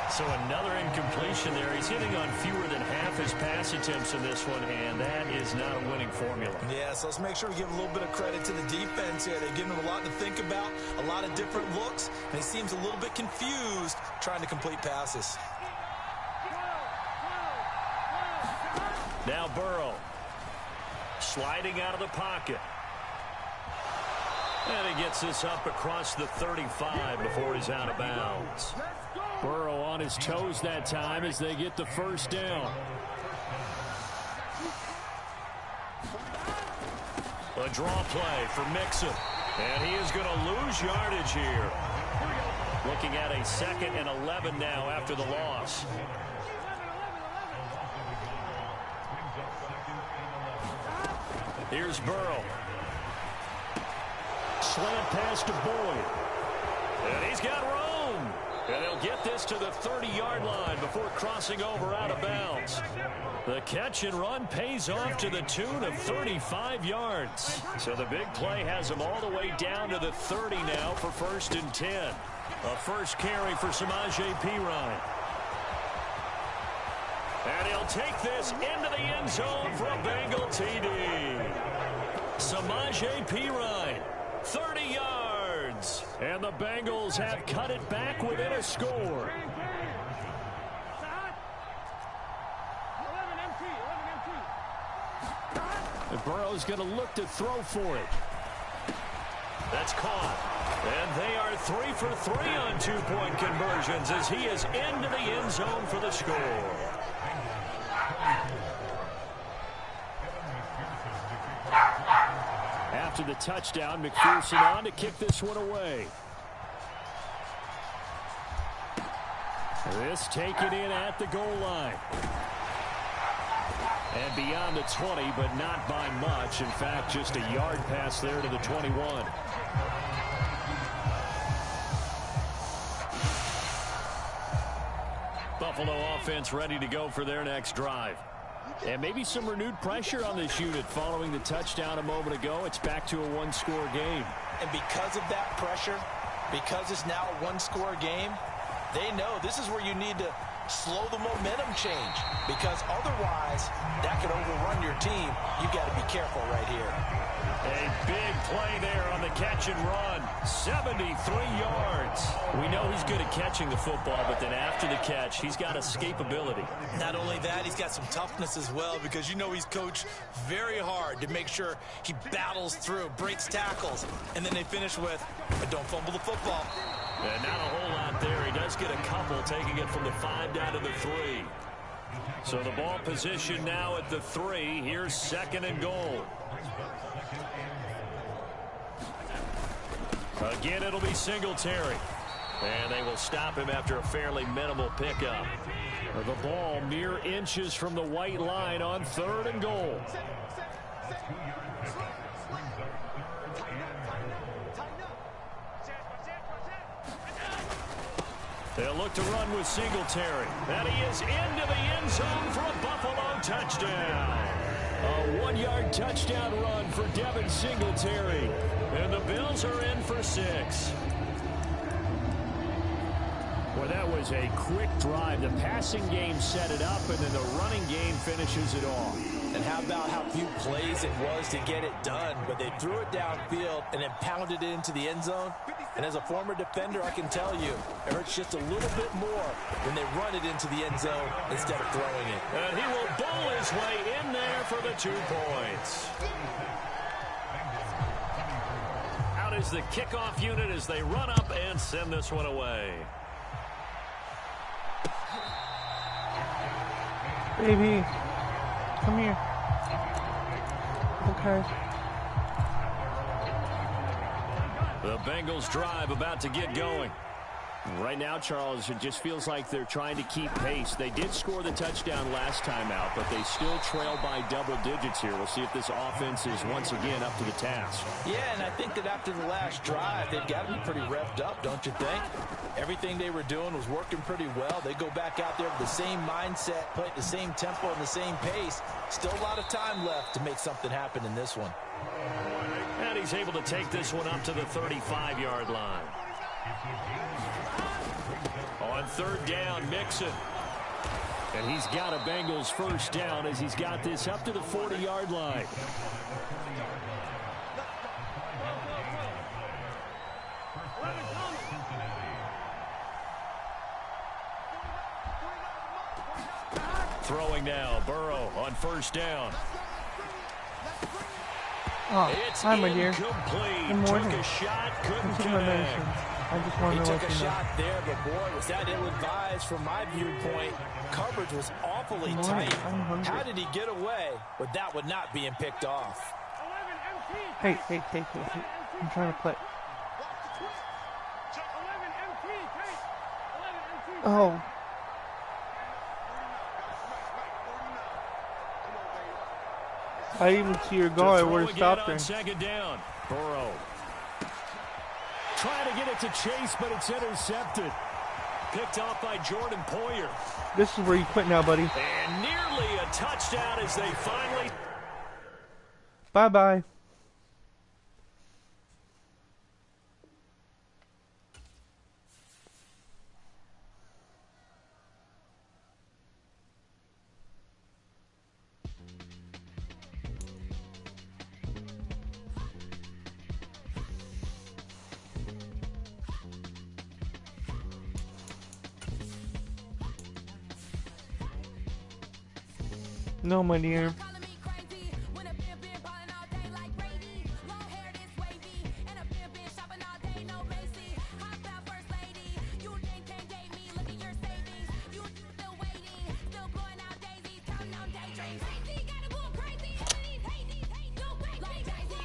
So another incompletion there. He's hitting on fewer than half his pass attempts in this one, and that is not a winning formula. Yeah, so let's make sure we give a little bit of credit to the defense here. They've given him a lot to think about, a lot of different looks, and he seems a little bit confused trying to complete passes. Now Burrow sliding out of the pocket. And he gets this up across the 35 before he's out of bounds. Burrow on his toes that time as they get the first down. A draw play for Mixon. And he is going to lose yardage here. Looking at a 2nd and 11 now after the loss. Here's Burrow. Slant pass to Boi. And he's got room. And he'll get this to the 30-yard line before crossing over out of bounds. The catch and run pays off to the tune of 35 yards. So the big play has him all the way down to the 30 now for 1st and 10. A first carry for Samaje Perine. And he'll take this into the end zone for a Bengal TD. Samaje Perine, 30 yards. And the Bengals have cut it back within a score. And Burrow's going to look to throw for it. That's caught. And they are 3 for 3 on 2-point conversions as he is into the end zone for the score. After the touchdown, McPherson on to kick this one away. This taken in at the goal line. And beyond the 20, but not by much. In fact, just a yard pass there to the 21. Buffalo offense ready to go for their next drive. And maybe some renewed pressure on this unit following the touchdown a moment ago. It's back to a one-score game. And because of that pressure, because it's now a one-score game, They know this is where you need to slow the momentum change, because otherwise that could overrun your team. You got to be careful right here. A big play there on the catch and run. 73 yards. We know he's good at catching the football, but then after the catch, he's got escapability. Not only that, he's got some toughness as well, because you know he's coached very hard to make sure he battles through, breaks tackles, and then they finish with, but don't fumble the football. And not a whole lot there. He does get a couple, taking it from the 5 down to the 3. So the ball position now at the 3. Here's 2nd and goal. Again, it'll be Singletary. And they will stop him after a fairly minimal pickup. The ball mere inches from the white line on 3rd and goal. They'll look to run with Singletary. And he is into the end zone for a Buffalo touchdown. A 1-yard touchdown run for Devin Singletary. And the Bills are in for 6. Well, that was a quick drive. The passing game set it up, and then the running game finishes it off. And how about how few plays it was to get it done, but they threw it downfield and then pounded it into the end zone. And as a former defender, I can tell you, it hurts just a little bit more when they run it into the end zone instead of throwing it. And he will bowl his way in there for the 2 points. Out is the kickoff unit as they run up and send this one away. Baby, come here. Okay. The Bengals drive about to get going. Right now, Charles, it just feels like they're trying to keep pace. They did score the touchdown last time out, but they still trail by double digits here. We'll see if this offense is once again up to the task. Yeah, and I think that after the last drive, they've got to be pretty revved up, don't you think? Everything they were doing was working pretty well. They go back out there with the same mindset, play at the same tempo and the same pace. Still a lot of time left to make something happen in this one. And he's able to take this one up to the 35-yard line. On 3rd down, Mixon. And he's got a Bengals 1st down as he's got this up to the 40-yard line. Throwing now, Burrow on 1st down. Oh, It's hi, my dear. incomplete. Good morning. Took a shot, couldn't This is my medicine. connect. I just want He to took let a you know. shot there, but boy, was that ill-advised from my viewpoint. Coverage was awfully Good tight. morning. I'm hungry. How did he get away with that one not being picked off? Hey. I'm trying to play. Oh. I didn't even see your goal. I would have stopped there. there. 2nd down. Burrow trying to get it to Chase, but it's intercepted. Picked off by Jordan Poyer. This is where you quit now, buddy. And nearly a touchdown as they finally... Bye-bye. No, my dear.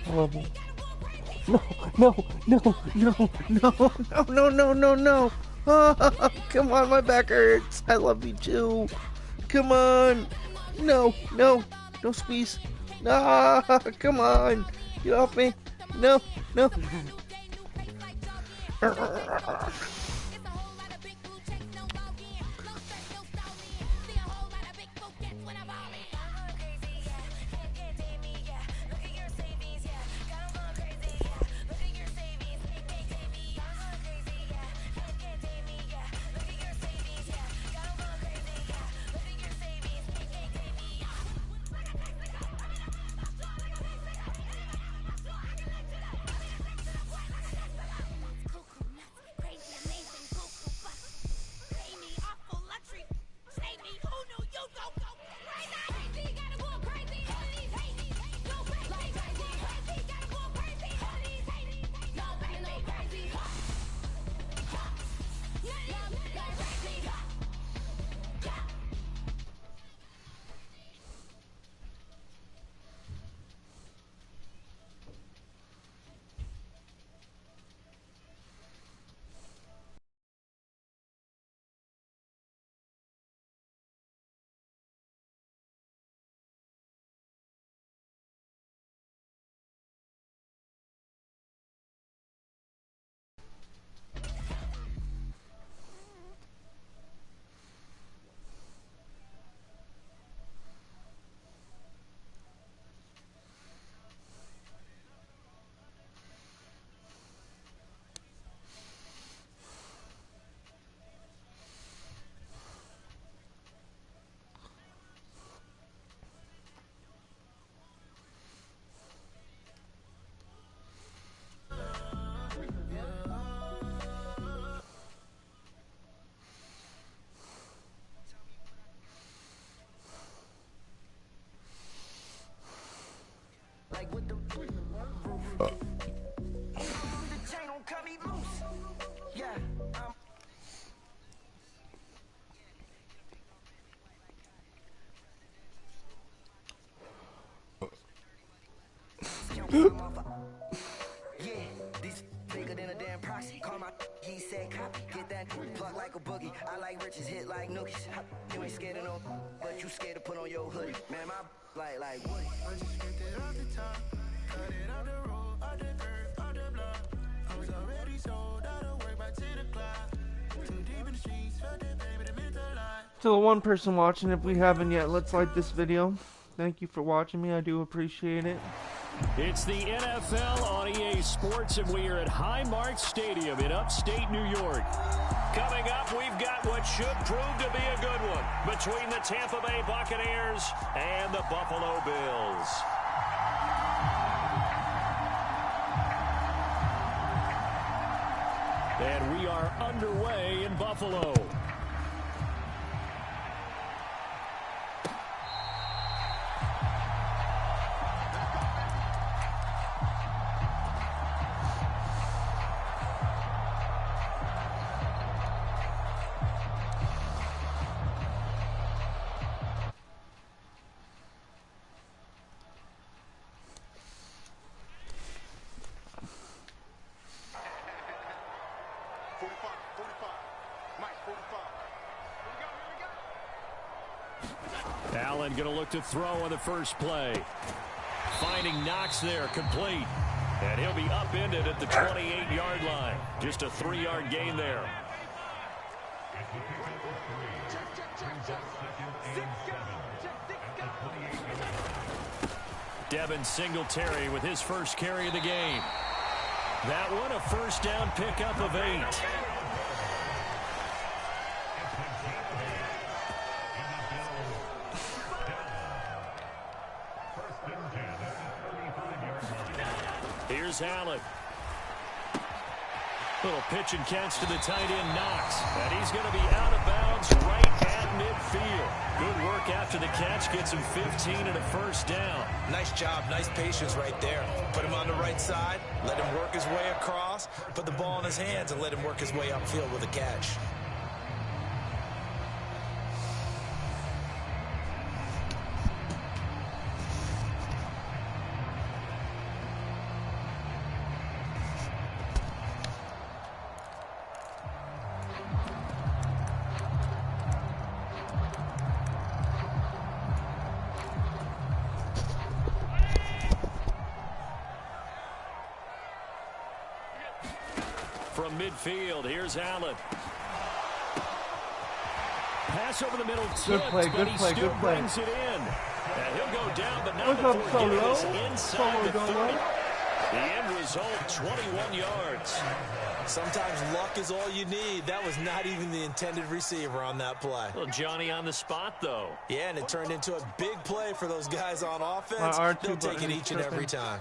I love you. No. Oh, come on, my back hurts. I love you too. Come on. No squeeze. Ah, come on. Get off me. No. like nookies. You ain't scared of no, but you scared to put on your hoodie. Man, my like Woody. I just spent it off the top, cut it off the road, off the curb, off the block. I was already sold out of work by 10 o'clock. Too deep in the streets, felt that baby, the mental lie. To the one person watching, if we haven't yet, let's like this video. Thank you for watching me. I do appreciate it. It's the NFL on EA Sports, and we are at Highmark Stadium in upstate New York. Coming up, we've got what should prove to be a good one between the Tampa Bay Buccaneers and the Buffalo Bills. And we are underway in Buffalo. Allen going to look to throw on the first play. Finding Knox there, complete. And he'll be upended at the 28-yard line. Just a 3-yard gain there. Devin Singletary with his first carry of the game. That one a first down pickup of 8. Here's Allen. Little pitch and catch to the tight end, Knox. And he's going to be out of bounds right at midfield. Good work after the catch. Gets him 15 and a first down. Nice job. Nice patience right there. Put him on the right side. Let him work his way across. Put the ball in his hands and let him work his way upfield with a catch. From midfield, here's Allen. Pass over the middle, tipped, play, but good he play, still good play. brings it in. And he'll go down, but not What's up, before getting Solo? us inside Solo the going 30. well? The end result, 21 yards. Sometimes luck is all you need. That was not even the intended receiver on that play. Well, Johnny on the spot, though. Yeah, and it turned into a big play for those guys on offense. R2 They'll take button it each and every tripping. time.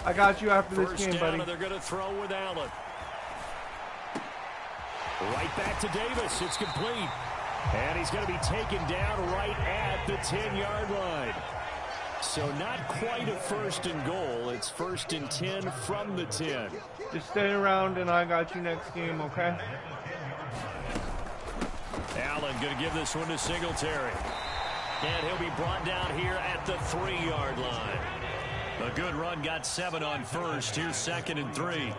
I got you after this First game, down, buddy. and they're going to throw with Allen. Right back to Davis. It's complete. And he's going to be taken down right at the 10-yard line. So not quite a first and goal. It's first and 10 from the 10. Just stay around, and I got you next game, okay? Allen going to give this one to Singletary. And he'll be brought down here at the 3-yard line. A good run, got 7 on first. Here's 2nd and 3.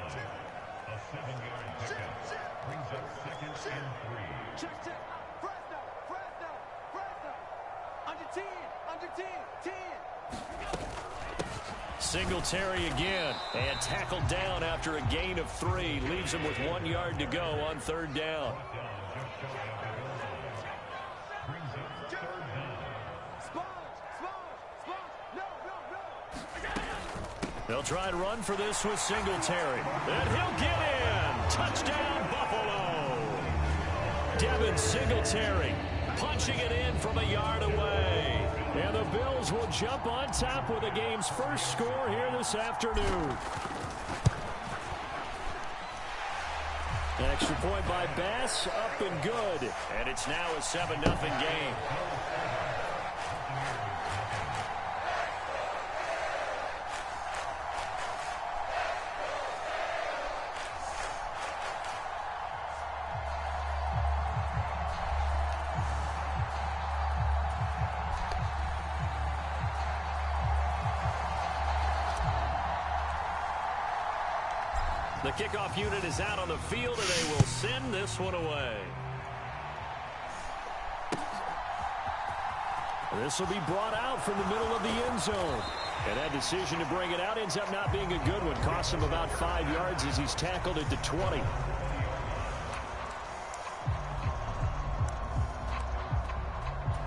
Singletary again, and tackled down after a gain of 3. Leaves him with 1 yard to go on 3rd down. They'll try and run for this with Singletary. And he'll get in. Touchdown, Buffalo. Devin Singletary punching it in from a yard away. And the Bills will jump on top with the game's first score here this afternoon. An extra point by Bass, up and good. And it's now a 7-0 game. The kickoff unit is out on the field, and they will send this one away. This will be brought out from the middle of the end zone. And that decision to bring it out ends up not being a good one. Costs him about 5 yards as he's tackled at the 20.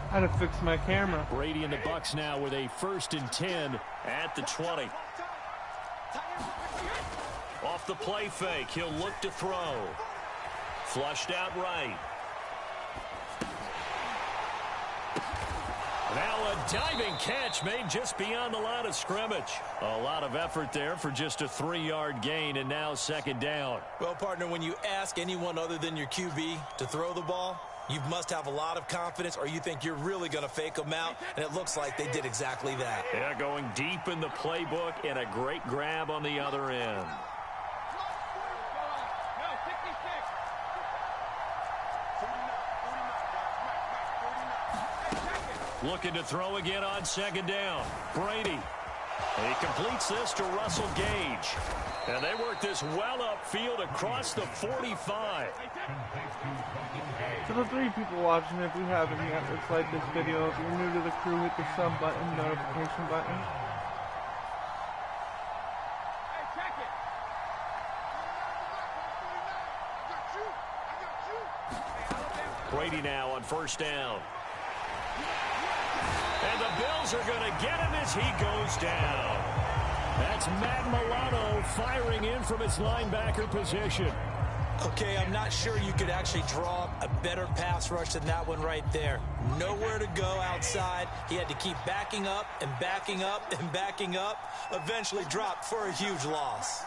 How to fix my camera. Brady and the Bucs now with a 1st and 10 at the 20. Off the play fake, he'll look to throw. Flushed out right. Now a diving catch made just beyond the line of scrimmage. A lot of effort there for just a 3-yard gain, and now 2nd down. Well, partner, when you ask anyone other than your QB to throw the ball, you must have a lot of confidence, or you think you're really going to fake them out, and it looks like they did exactly that. Yeah, going deep in the playbook and a great grab on the other end. Looking to throw again on 2nd down. Brady. He completes this to Russell Gage. And they work this well upfield across the 45. To the 3 people watching, if you haven't yet, let's like this video. If you're new to the crew, hit the sub button, notification button. Brady now on 1st down. And the Bills are going to get him as he goes down. That's Matt Milano firing in from his linebacker position. Okay, I'm not sure you could actually draw a better pass rush than that one right there. Nowhere to go outside. He had to keep backing up and backing up and backing up. Eventually dropped for a huge loss.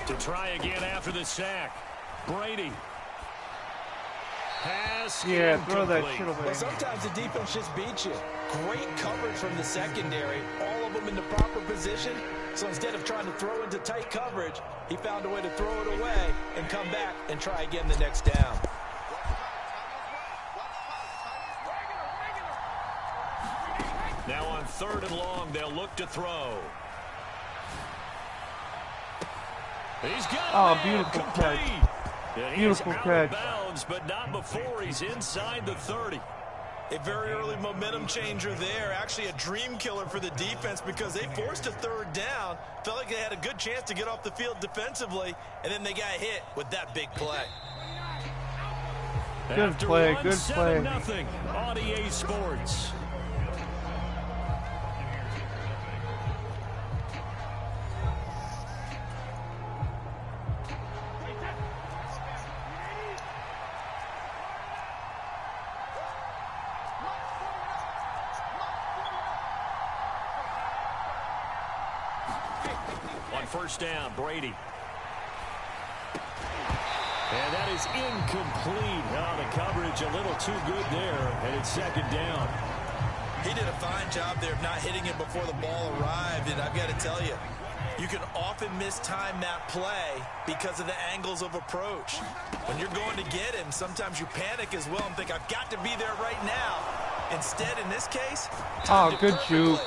To try again after the sack. Brady. Pass yeah, incomplete. throw that shit away. Well, sometimes the defense just beats you. Great coverage from the secondary. All of them in the proper position. So instead of trying to throw into tight coverage, he found a way to throw it away and come back and try again the next down. Now on 3rd and long, they'll look to throw. He's got beautiful complete. catch. And Beautiful he's out catch. of bounds, but not before he's inside the 30. A very early momentum changer there. Actually a dream killer for the defense because they forced a 3rd down. Felt like they had a good chance to get off the field defensively, and then they got hit with that big play. Good play, good play. Nothing on EA Sports. On 1st down, Brady. And that is incomplete. Oh, the coverage a little too good there, and it's 2nd down. He did a fine job there of not hitting it before the ball arrived, and I've got to tell you, you can often mistime that play because of the angles of approach. When you're going to get him, sometimes you panic as well and think, I've got to be there right now. Instead, in this case, good shoot.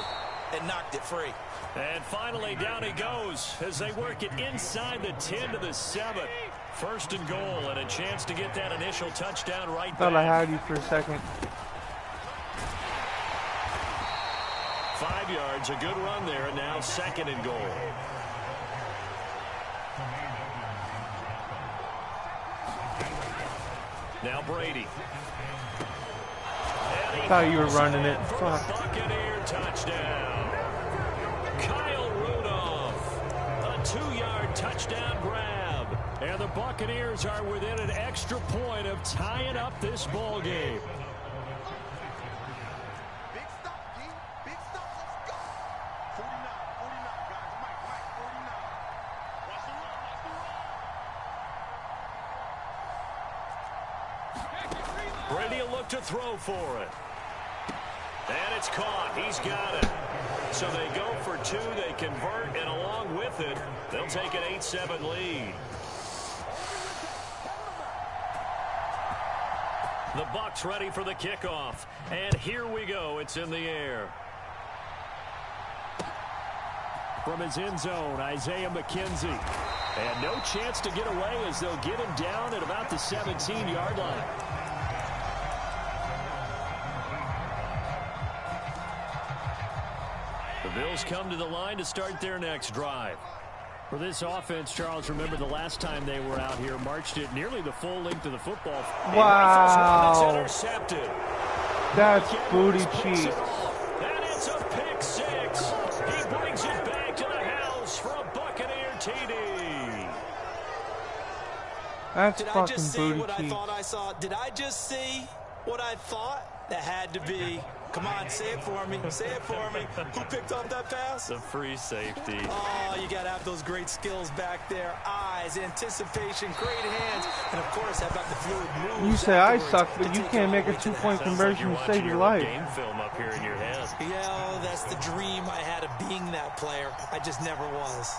And knocked it free. And finally, down he goes as they work it inside the 10 to the 7. 1st and goal, and a chance to get that initial touchdown right there. Thought I had you for a second. 5 yards, a good run there, and now 2nd and goal. Now Brady. Thought you were running it. Fuck. Buccaneer touchdown. Kyle Rudolph, a 2-yard touchdown grab. And the Buccaneers are within an extra point of tying up this ball game. Big stop, D. Big stop. Let's go. 49, guys. Mike, 49. Watch the run, Brady will look to throw for it. And it's caught. He's got it. So they go for 2. They convert, and along with it, they'll take an 8-7 lead. The Bucs ready for the kickoff. And here we go. It's in the air. From his end zone, Isaiah McKenzie. And no chance to get away as they'll get him down at about the 17-yard line. The Bills come to the line to start their next drive. For this offense, Charles, remember the last time they were out here, marched it nearly the full length of the football. Wow. Intercepted. That's booty cheeks. And it's a pick six. He brings it back to the house for a Buccaneer TD. That's Did I fucking just see booty what I cheeks. thought I saw? Did I just see what I thought? That had to be. Come on, say it for me. Say it for me. Who picked up that pass? The free safety. Oh, you got to have those great skills back there. Eyes, anticipation, great hands, and, of course, how about the fluid moves? You say I afterwards suck, to but you take can't it make all a the way to the 2-point house. conversion to save your life. Game film up here in your head. Yeah, that's the dream I had of being that player. I just never was.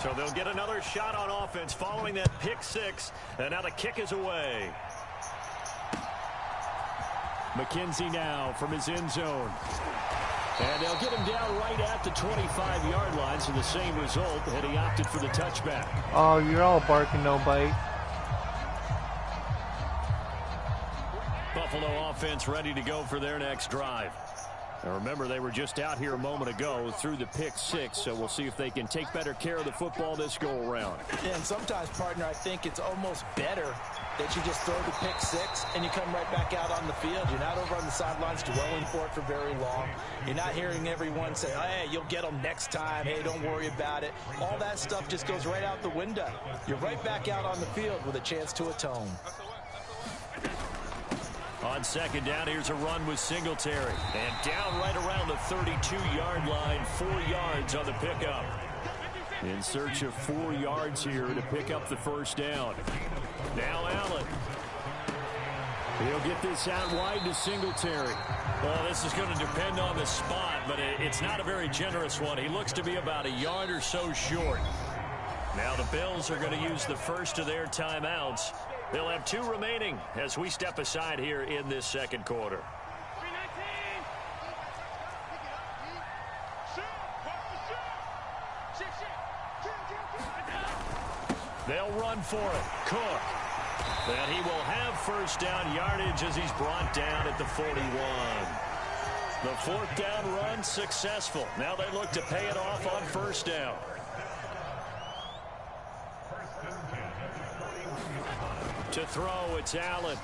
So they'll get another shot on offense following that pick six. And now the kick is away. McKenzie now from his end zone. And they'll get him down right at the 25-yard line, so the same result had he opted for the touchback. Oh, you're all barking, no bite. Buffalo offense ready to go for their next drive. Now remember, they were just out here a moment ago through the pick six, so we'll see if they can take better care of the football this go-around. Yeah, and sometimes, partner, I think it's almost better that you just throw the pick six and you come right back out on the field. You're not over on the sidelines dwelling for it for very long. You're not hearing everyone say, hey, you'll get them next time. Hey, don't worry about it. All that stuff just goes right out the window. You're right back out on the field with a chance to atone. On second down, here's a run with Singletary. And down right around the 32-yard line, 4 yards on the pickup. In search of 4 yards here to pick up the first down. Now Allen. He'll get this out wide to Singletary. Well, this is going to depend on the spot, but it's not a very generous one. He looks to be about a yard or so short. Now the Bills are going to use the first of their timeouts. They'll have 2 remaining as we step aside here in this second quarter. They'll run for it. Cook. And he will have first down yardage as he's brought down at the 41. The 4th down run successful. Now they look to pay it off on first down. To throw, it's Allen.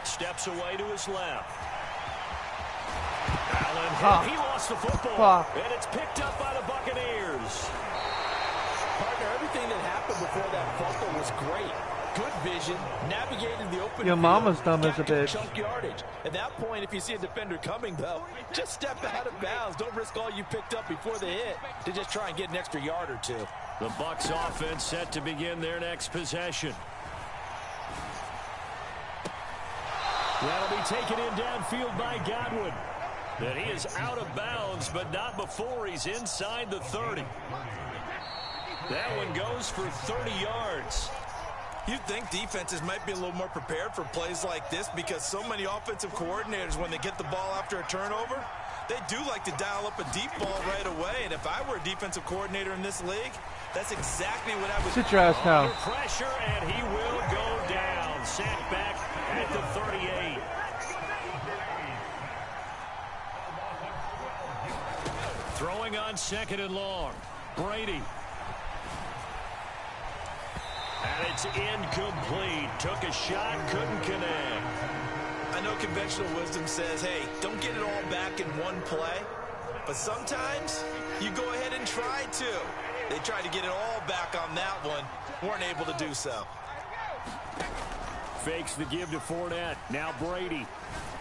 Steps away to his left. Allen, he lost the football. And it's picked up by the Buccaneers. Partner, everything that happened before that fumble was great. Good vision, navigated the open Your field, mama's dumb as a got good bitch. chunk yardage. At that point, if you see a defender coming, though, just step out of bounds. Don't risk all you picked up before the hit to just try and get an extra yard or two. The Bucs offense set to begin their next possession. That'll be taken in downfield by Godwin. That he is out of bounds, but not before he's inside the 30. That one goes for 30 yards. You'd think defenses might be a little more prepared for plays like this because so many offensive coordinators, when they get the ball after a turnover, they do like to dial up a deep ball right away. And if I were a defensive coordinator in this league, that's exactly what I would do. Sit your ass down. Under pressure, and he will go down. Sacked back at the 38. Throwing on second and long. Brady. And it's incomplete. Took a shot, couldn't connect. I know conventional wisdom says, hey, don't get it all back in one play. But sometimes you go ahead and try to. They tried to get it all back on that one. Weren't able to do so. Fakes the give to Fournette. Now Brady.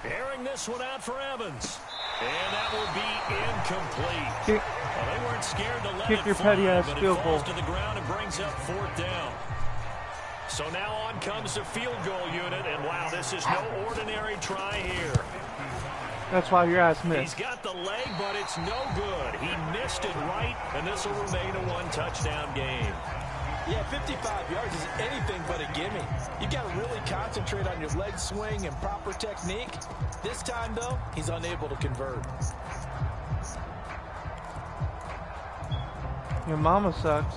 Airing this one out for Evans. And that will be incomplete. Well, they weren't scared to let Kick it your fly, petty ass but field it falls goal. to the ground and brings up 4th down. So now on comes the field goal unit, and wow, this is no ordinary try here. That's why your ass He's missed. got the leg, but it's no good. He missed it right, and this will remain a 1-touchdown game. Yeah, 55 yards is anything but a gimme. You've got to really concentrate on your leg swing and proper technique. This time, though, he's unable to convert. Your mama sucks.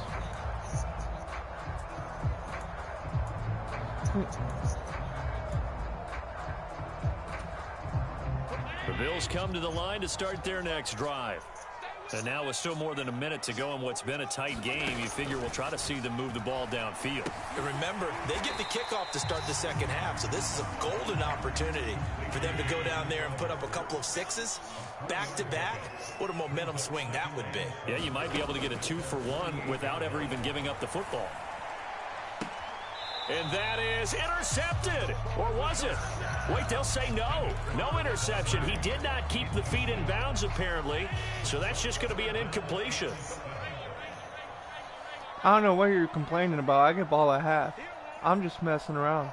The Bills come to the line to start their next drive. And now with still more than a minute to go in what's been a tight game, you figure we'll try to see them move the ball downfield. And remember, they get the kickoff to start the second half, so this is a golden opportunity for them to go down there and put up a couple of sixes back-to-back. What a momentum swing that would be. Yeah, you might be able to get a 2-for-1 without ever even giving up the football. And that is intercepted. Or was it? Wait, they'll say no. No interception. He did not keep the feet in bounds, apparently. So that's just going to be an incompletion. I don't know what you're complaining about. I get ball at half. I'm just messing around.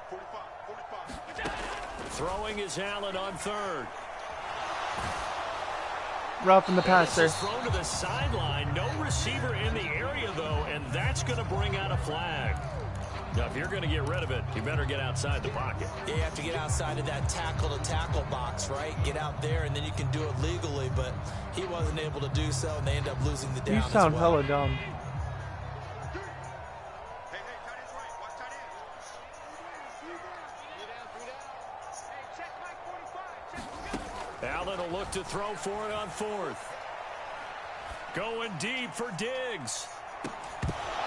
Throwing is Allen on third. Roughing the passer. This is thrown to the sideline. No receiver in the area, though, and that's going to bring out a flag. Now, if you're going to get rid of it, you better get outside the pocket. Yeah, you have to get outside of that tackle-to-tackle box, right? Get out there, and then you can do it legally, but he wasn't able to do so, and they end up losing the down. You sound as well. hella dumb. Allen will look to throw for it on fourth. Going deep for Diggs.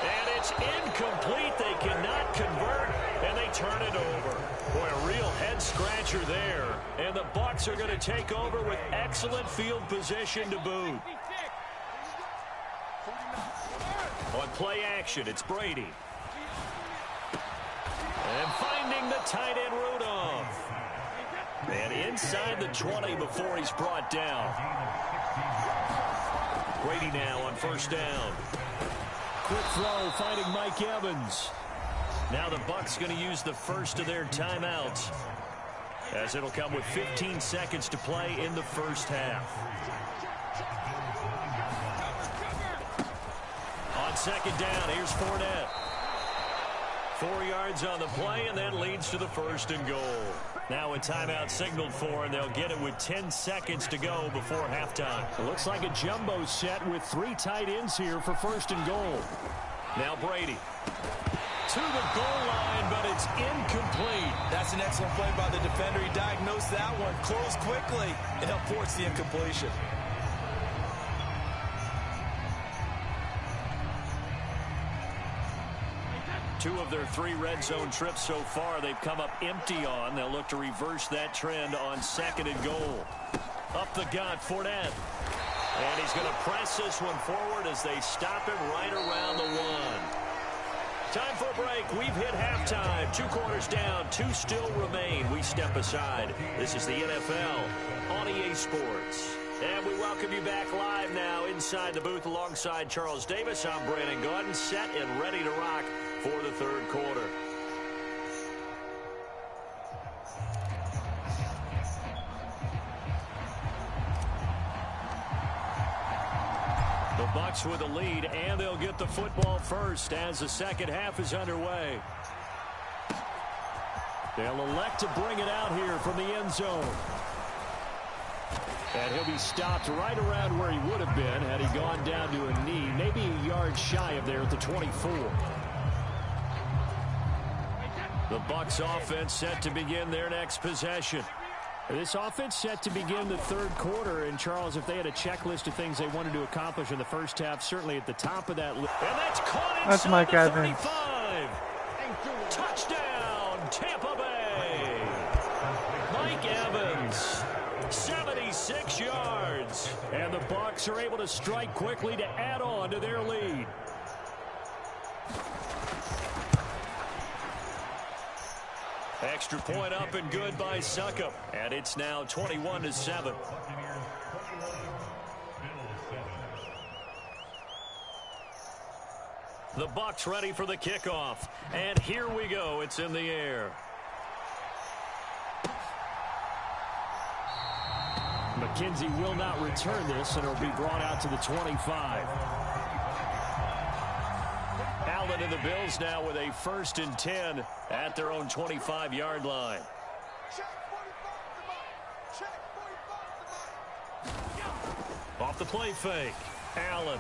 And it's incomplete. They cannot convert, and they turn it over. Boy, a real head-scratcher there. And the Bucs are going to take over with excellent field position to boot. On play action, it's Brady. And finding the tight end Rudolph. And inside the 20 before he's brought down. Brady now on first down. Quick throw, finding Mike Evans. Now the Bucs going to use the first of their timeouts, as it'll come with 15 seconds to play in the first half. On second down, here's Fournette. 4 yards on the play, and that leads to the first and goal. Now a timeout signaled for, and they'll get it with 10 seconds to go before halftime. It looks like a jumbo set with 3 tight ends here for first and goal. Now Brady. To the goal line, but it's incomplete. That's an excellent play by the defender. He diagnosed that one, closed quickly, and helped force the incompletion. Two of their 3 red zone trips so far they've come up empty on. They'll look to reverse that trend on second and goal. Up the gut, Fournette. And he's going to press this one forward as they stop him right around the 1. Time for a break. We've hit halftime. 2 quarters down, 2 still remain. We step aside. This is the NFL on EA Sports. And we welcome you back live now inside the booth alongside Charles Davis. I'm Brandon Gaudin, set and ready to rock for the third quarter. The Bucs with a lead, and they'll get the football first as the second half is underway. They'll elect to bring it out here from the end zone. And he'll be stopped right around where he would have been had he gone down to a knee, maybe a yard shy of there at the 24. The Bucs offense set to begin their next possession. This offense set to begin the third quarter, and Charles, if they had a checklist of things they wanted to accomplish in the first half, certainly at the top of that list. And that's caught inside That's Mike the Evans. 35. Touchdown, Tampa Bay. Mike Evans, 76 yards. And the Bucs are able to strike quickly to add on to their lead. Extra point up and good by Succop. And it's now 21-7. The Bucs ready for the kickoff. And here we go. It's in the air. McKenzie will not return this, and it'll be brought out to the 25. Allen and the Bills now with a 1st and 10 at their own 25-yard line. Off the play fake. Allen.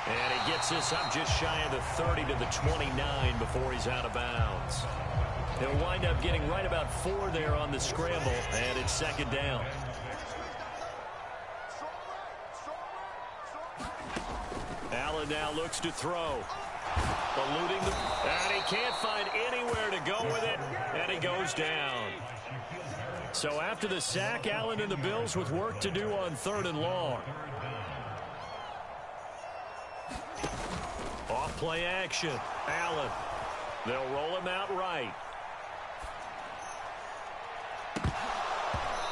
And he gets this up just shy of the 30 to the 29 before he's out of bounds. He'll wind up getting right about 4 there on the scramble, and it's second down. Allen now looks to throw. Eluding the... And he can't find anywhere to go with it, and he goes down. So after the sack, Allen and the Bills with work to do on 3rd and long. Off play action. Allen. They'll roll him out right.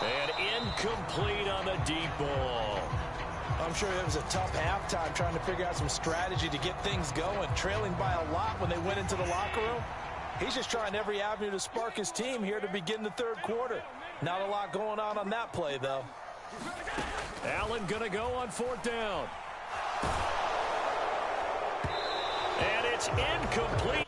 And incomplete on the deep ball. I'm sure it was a tough halftime trying to figure out some strategy to get things going, trailing by a lot when they went into the locker room. He's just trying every avenue to spark his team here to begin the 3rd quarter. Not a lot going on that play, though. Allen going to go on 4th down. And it's incomplete.